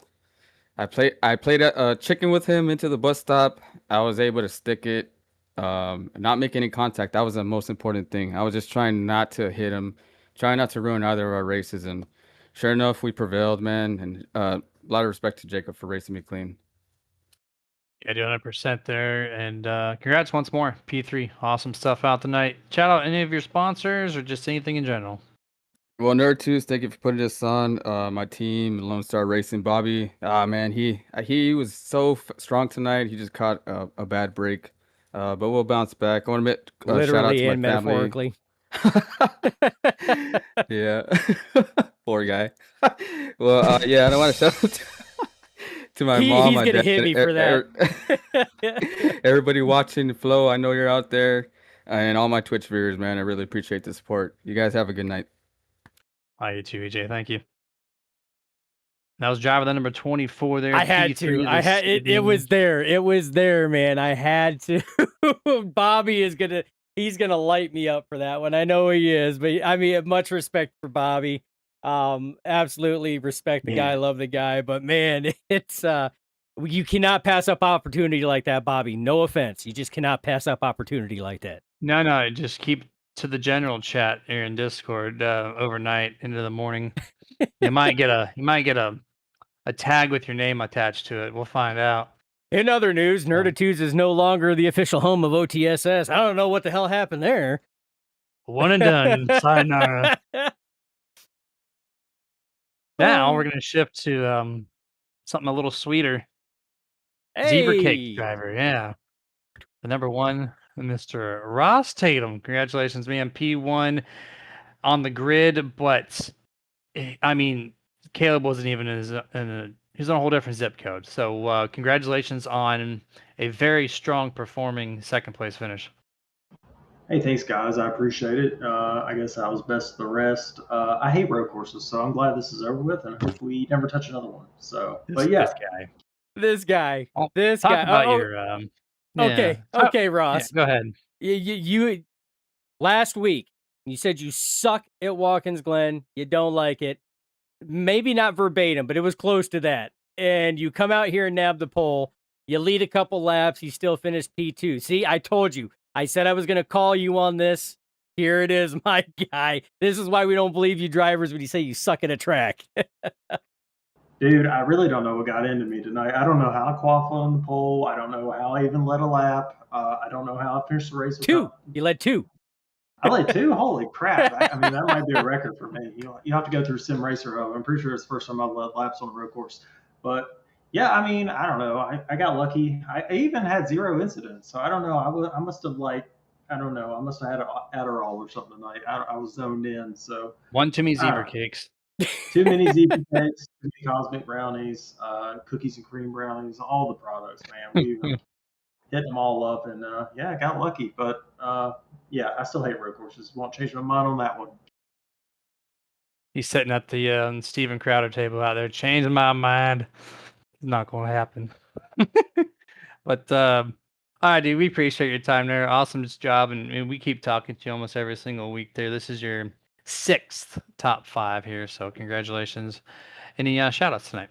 played a chicken with him into the bus stop. I was able to stick it. Not make any contact. That was the most important thing. I was just trying not to hit him, trying not to ruin either of our races. And sure enough, we prevailed, man. And a lot of respect to Jacob for racing me clean. Yeah, 100% there. And congrats once more, P3. Awesome stuff out tonight. Shout out any of your sponsors or just anything in general. Well, Nerd Tooth, thank you for putting this on. My team, Lone Star Racing, Bobby. Man, he was so strong tonight. He just caught a bad break. But we'll bounce back. I want to shout out to my and metaphorically. Yeah. Poor guy. Well, yeah, I don't want to shout out to my mom. He's my going to dad, hit me for that. everybody watching Flo, I know you're out there. And all my Twitch viewers, man, I really appreciate the support. You guys have a good night. Hi, you too, EJ. Thank you. That was driver the number 24 there. I had to. I had it. It was there. It was there, man. I had to. Bobby is gonna. He's gonna light me up for that one. I know he is, but I mean, much respect for Bobby. Absolutely respect the guy. Love the guy, but man, it's you cannot pass up opportunity like that, Bobby. No offense, you just cannot pass up opportunity like that. No, just keep to the general chat here in Discord overnight into the morning. You might get a tag with your name attached to it. We'll find out. In other news, Nerditudes is no longer the official home of OTSS. I don't know what the hell happened there. One and done. Sayonara. Now we're gonna shift to something a little sweeter. Zebra cake driver, yeah. The number 1, Mr. Ross Tatum. Congratulations, man. P1 on the grid, but I mean, Caleb wasn't even he's on a whole different zip code. So congratulations on a very strong performing second place finish. Hey, thanks, guys. I appreciate it. I guess I was best of the rest. I hate road courses, so I'm glad this is over with, and hope we never touch another one. So, but yeah, this guy. Talk about your. Okay, Ross. Yeah, go ahead. You last week you said you suck at Watkins, Glen. You don't like it. Maybe not verbatim, but it was close to that. And you come out here and nab the pole. You lead a couple laps. You still finished P2. See, I told you. I said I was going to call you on this. Here it is, my guy. This is why we don't believe you drivers when you say you suck at a track. dude, I really don't know what got into me tonight. I don't know how I qualified on the pole. I don't know how I even led a lap. I don't know how I finished the race. You led 2. I led 2? Holy crap. I mean, that might be a record for me. You have to go through Sim Racer Hub. I'm pretty sure it's the first time I've led laps on a road course. But yeah, I mean, I don't know. I got lucky. I even had 0 incidents. So I don't know. I must have I don't know. I must have had an Adderall or something tonight. I was zoned in. So one too many zebra cakes. Too many zebra cakes, too many cosmic brownies, cookies and cream brownies, all the products, man. We hit them all up, and yeah, I got lucky. But yeah, I still hate road courses. Won't change my mind on that one. He's sitting at the Steven Crowder table out there, changing my mind. It's not going to happen. But all right, dude, we appreciate your time there. Awesome job, and we keep talking to you almost every single week there. This is your 6th top 5 here, so congratulations. Any shout outs tonight?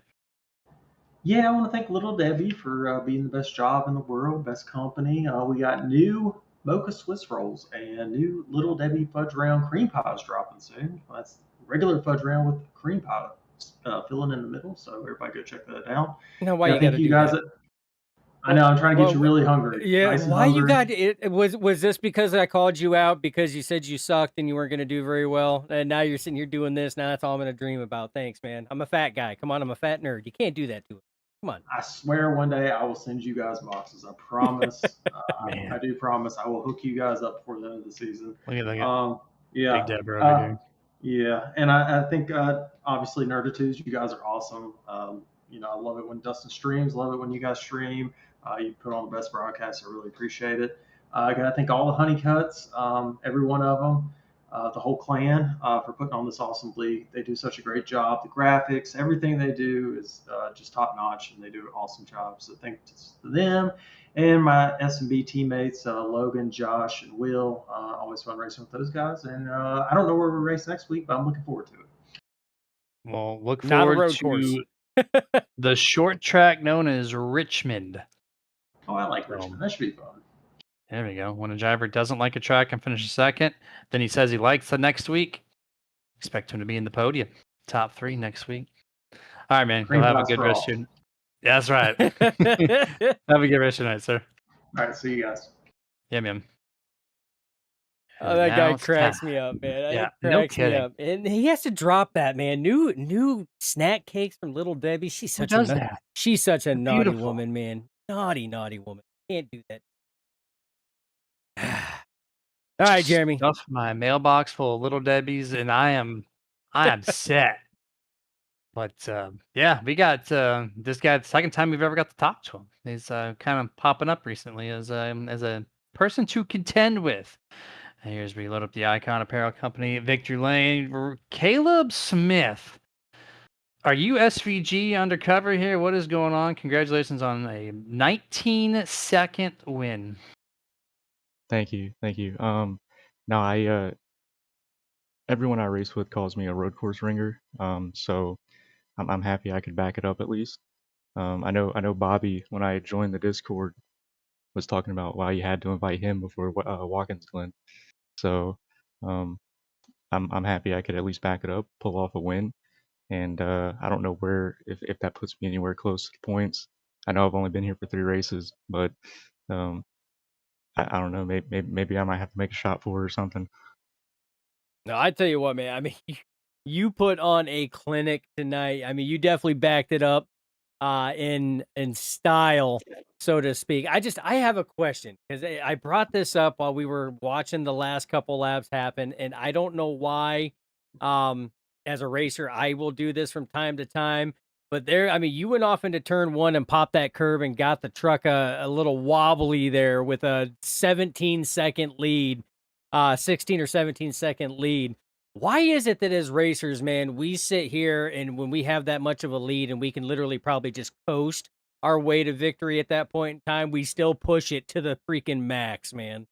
Yeah, I want to thank Little Debbie for being the best job in the world, best company. We got new Mocha Swiss rolls and new Little Debbie fudge round cream pies dropping soon. That's regular fudge round with cream pie filling in the middle, so everybody go check that out. Now, why you got to do guys that? I know, I'm trying to get you really hungry. Yeah, nice why hungry. you got it? Was this because I called you out because you said you sucked and you weren't going to do very well, and now you're sitting here doing this? Now that's all I'm going to dream about. Thanks, man. I'm a fat guy. Come on, I'm a fat nerd. You can't do that to us. Come on. I swear one day I will send you guys boxes. I promise. I do promise. I will hook you guys up before the end of the season. Look at that. Yeah. Big Deborah over here. Yeah, and I think obviously Nerditudes, you guys are awesome. I love it when Dustin streams. Love it when you guys stream. You put on the best broadcast. I really appreciate it. I got to thank all the Honeycuts, every one of them, the whole clan for putting on this awesome league. They do such a great job. The graphics, everything they do is just top notch, and they do an awesome job. So thanks to them and my S&B teammates, Logan, Josh, and Will. Always fun racing with those guys. And I don't know where we race next week, but I'm looking forward to it. Well, look forward to the short track known as Richmond. Oh, I like Richmond. That should be fun. There we go. When a driver doesn't like a track and finishes second, then he says he likes the next week. Expect him to be in the podium. Top 3 next week. All right, man. You'll have a good rest of your... That's right. Have a good rest of your night, sir. All right, see you guys. Yeah, man. Oh, that guy cracks me up, man. Yeah, no kidding. Me up. And he has to drop that, man. New snack cakes from Little Debbie. She's such a naughty woman, man. Naughty woman. Can't do that. All right, Jeremy. Stuff my mailbox full of Little Debbies, and I am set. But yeah, we got this guy. The second time we've ever got to talk to him. He's kind of popping up recently as a person to contend with. And here's where you load up the Icon Apparel Company, Victory Lane, Caleb Smith. Are you SVG undercover here? What is going on? Congratulations on a 19-second win. Thank you, thank you. No, everyone I race with calls me a road course ringer. So I'm happy I could back it up at least. I know Bobby, when I joined the Discord, was talking about why you had to invite him before Watkins Glen. So um, I'm happy I could at least back it up, pull off a win, and I don't know where if that puts me anywhere close to the points. I know I've only been here for 3 races, but um, I don't know. Maybe I might have to make a shot for it or something. No, I tell you what, man. I mean, you put on a clinic tonight. I mean, you definitely backed it up in style, so to speak. I have a question because I brought this up while we were watching the last couple laps happen, and I don't know why. As a racer, I will do this from time to time. But I mean, you went off into turn one and popped that curve and got the truck a little wobbly there with a 17-second lead, 16 or 17-second lead. Why is it that as racers, man, we sit here and when we have that much of a lead and we can literally probably just coast our way to victory at that point in time, we still push it to the freaking max, man?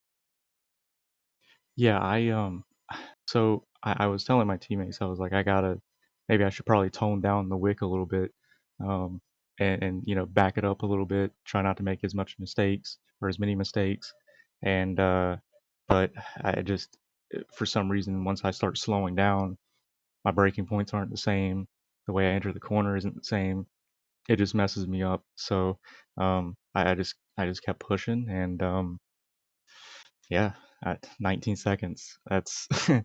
Yeah, so I was telling my teammates, I was like, maybe I should probably tone down the wick a little bit, um, and back it up a little bit, try not to make as much mistakes or as many mistakes, and but I just for some reason once I start slowing down, my braking points aren't the same, the way I enter the corner isn't the same. It just messes me up. So I just kept pushing, and yeah, at 19 seconds, that's the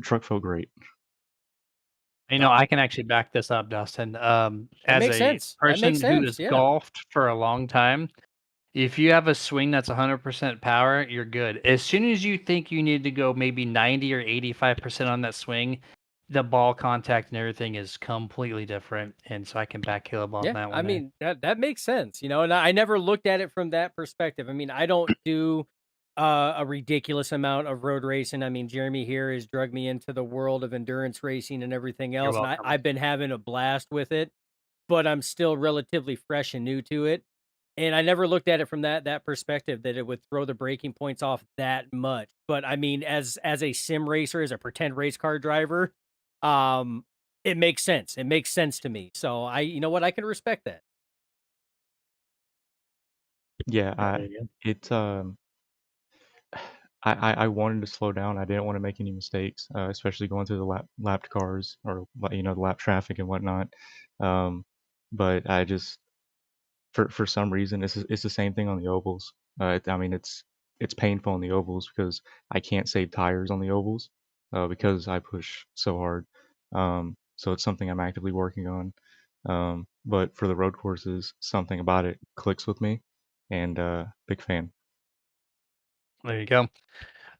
truck felt great. I can actually back this up, Dustin. That As makes a sense. That person makes who sense. has Yeah. golfed for a long time, if you have a swing that's 100% power, you're good. As soon as you think you need to go maybe 90 or 85% on that swing, the ball contact and everything is completely different. And so I can back Caleb on Yeah, that I one there. mean that makes sense, and I never looked at it from that perspective. I mean, I don't do a ridiculous amount of road racing. I mean, Jeremy here has drugged me into the world of endurance racing and everything You're else, and welcome. I've been having a blast with it, but I'm still relatively fresh and new to it. And I never looked at it from that perspective that it would throw the breaking points off that much. But I mean, as a sim racer, as a pretend race car driver, um, it makes sense. It makes sense to me. So you know what, I can respect that. Yeah, There you go. it's I wanted to slow down. I didn't want to make any mistakes, especially going through the lapped cars or the lap traffic and whatnot. Um, but I just for some reason it's the same thing on the ovals. I mean it's painful on the ovals because I can't save tires on the ovals because I push so hard. So it's something I'm actively working on. But for the road courses, something about it clicks with me, and big fan. There you go.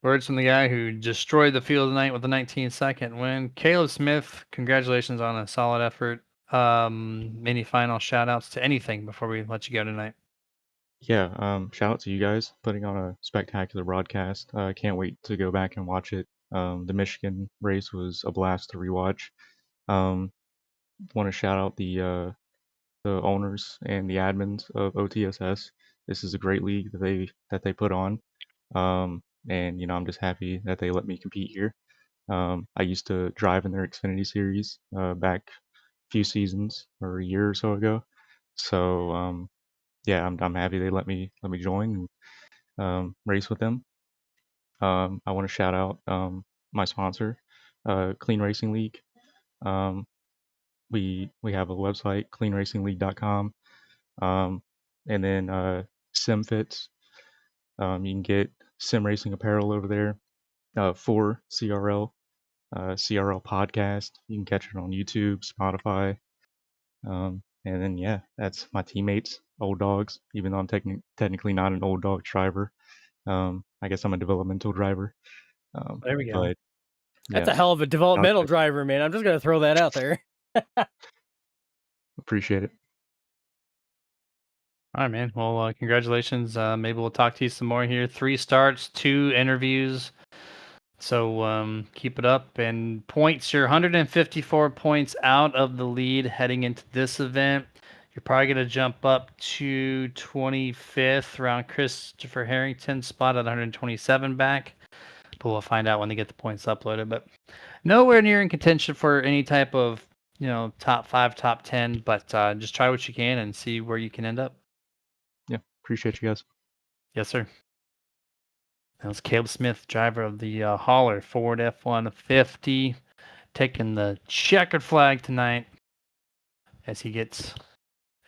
Words from the guy who destroyed the field tonight with a 19-second win. Caleb Smith, congratulations on a solid effort. Any final shout outs to anything before we let you go tonight? Yeah, shout out to you guys putting on a spectacular broadcast. I can't wait to go back and watch it. The Michigan race was a blast to rewatch. Um, Want to shout out the owners and the admins of OTSS. This is a great league that they put on, and I'm just happy that they let me compete here. I used to drive in their Xfinity series back a few seasons or a year or so ago. So yeah, I'm happy they let me join and race with them. I want to shout out my sponsor, Clean Racing League. Um, we have a website, cleanracingleague.com. And then SimFits. You can get sim racing apparel over there for CRL, CRL podcast. You can catch it on YouTube, Spotify. And then, yeah, that's my teammates, old dogs, even though I'm technically not an old dog driver. I guess I'm a developmental driver. There we go. But That's yeah, a hell of a shout out developmental to- driver, man. I'm just gonna throw that out there. appreciate it. All right, man. Well, congratulations. Maybe we'll talk to you some more here. 3 starts, 2 interviews. So keep it up. And points, you're 154 points out of the lead heading into this event. You're probably going to jump up to 25th around Christopher Harrington's spot at 127 back. But we'll find out when they get the points uploaded. But nowhere near in contention for any type of, top 5, top 10. But just try what you can and see where you can end up. Yeah, appreciate you guys. Yes, sir. That was Caleb Smith, driver of the hauler Ford F-150, taking the checkered flag tonight as he gets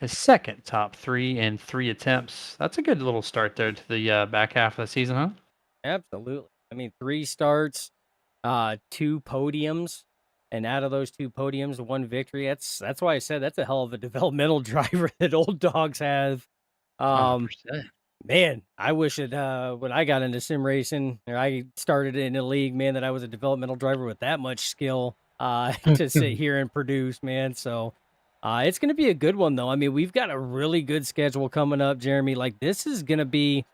his second top 3 in 3 attempts. That's a good little start there to the back half of the season, huh? Absolutely. I mean, 3 starts, 2 podiums, and out of those 2 podiums, 1 victory. That's why I said that's a hell of a developmental driver that Old Dogs have. 100%. Man, I wish it when I got into sim racing, or I started in a league, man, that I was a developmental driver with that much skill to sit here and produce, man. So it's going to be a good one, though. I mean, we've got a really good schedule coming up, Jeremy. Like, this is going to be,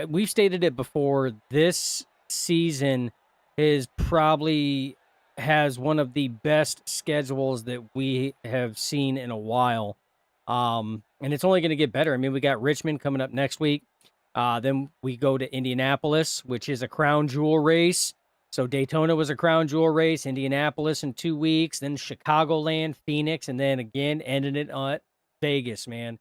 we've stated it before, this season is probably has one of the best schedules that we have seen in a while. And it's only going to get better. I mean, we got Richmond coming up next week. Then we go to Indianapolis, which is a crown jewel race. So Daytona was a crown jewel race, Indianapolis in 2 weeks, then Chicagoland, Phoenix, and then again ending it at Vegas, man.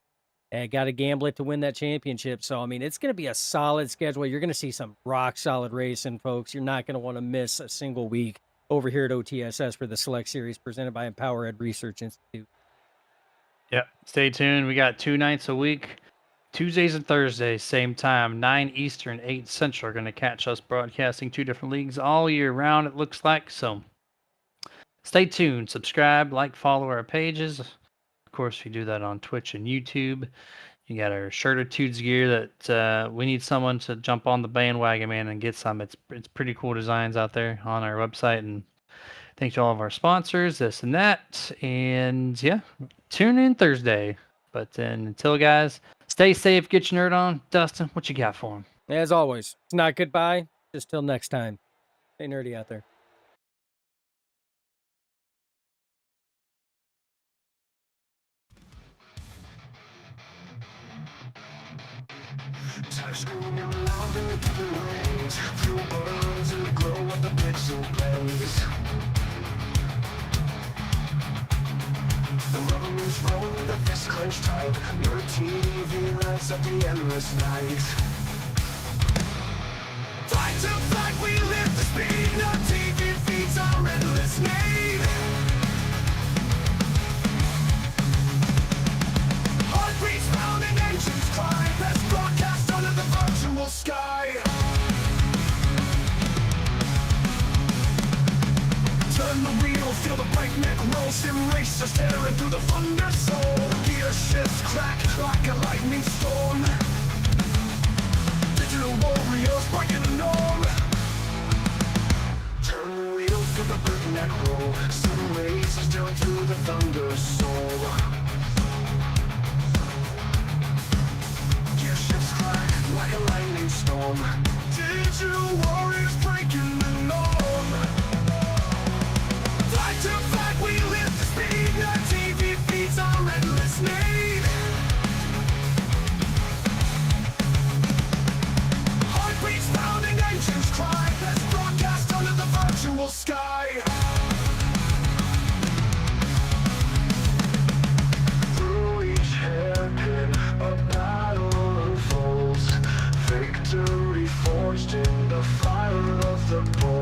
And got to gamble it to win that championship. So, I mean, it's going to be a solid schedule. You're going to see some rock solid racing, folks. You're not going to want to miss a single week over here at OTSS for the Select Series presented by Empower Ed Research Institute. Yep. Stay tuned. We got 2 nights a week, Tuesdays and Thursdays, same time, 9 Eastern, 8 Central. Are going to catch us broadcasting 2 different leagues all year round, it looks like. So stay tuned. Subscribe, like, follow our pages. Of course, we do that on Twitch and YouTube. You got our Shirtitudes gear that we need someone to jump on the bandwagon, man, and get some. It's pretty cool designs out there on our website. And thanks to all of our sponsors, this and that. And yeah, tune in Thursday. But then until, guys, stay safe, get your nerd on. Dustin, what you got for him? As always, it's not goodbye. Just till next time. Stay nerdy out there. Touchscreen and louder to the range. Fuel burns in the glow of the pixel blaze. The rubber moves roll with a fist clenched tight. Your TV lights up the endless night. Fight to fight, we live the speed. No TV feeds our endless need. Heartbeats pounding, engines climb. Best broadcast under the virtual sky. Turn the wheel, feel the breakneck roll. Sim racers tearing through the thunder soul. Gear shifts crack like a lightning storm. Digital warriors breaking the norm. Turn the wheel, feel the breakneck roll. Sim racers tearing through the thunder soul. Gear shifts crack like a lightning storm. Digital warriors breaking the norm. Fight to fight, we live the speed. No TV feeds our endless need. Heartbeats pounding, engines cry. Best broadcast under the virtual sky. Through each hairpin, a battle unfolds. Victory forged in the fire of the bold.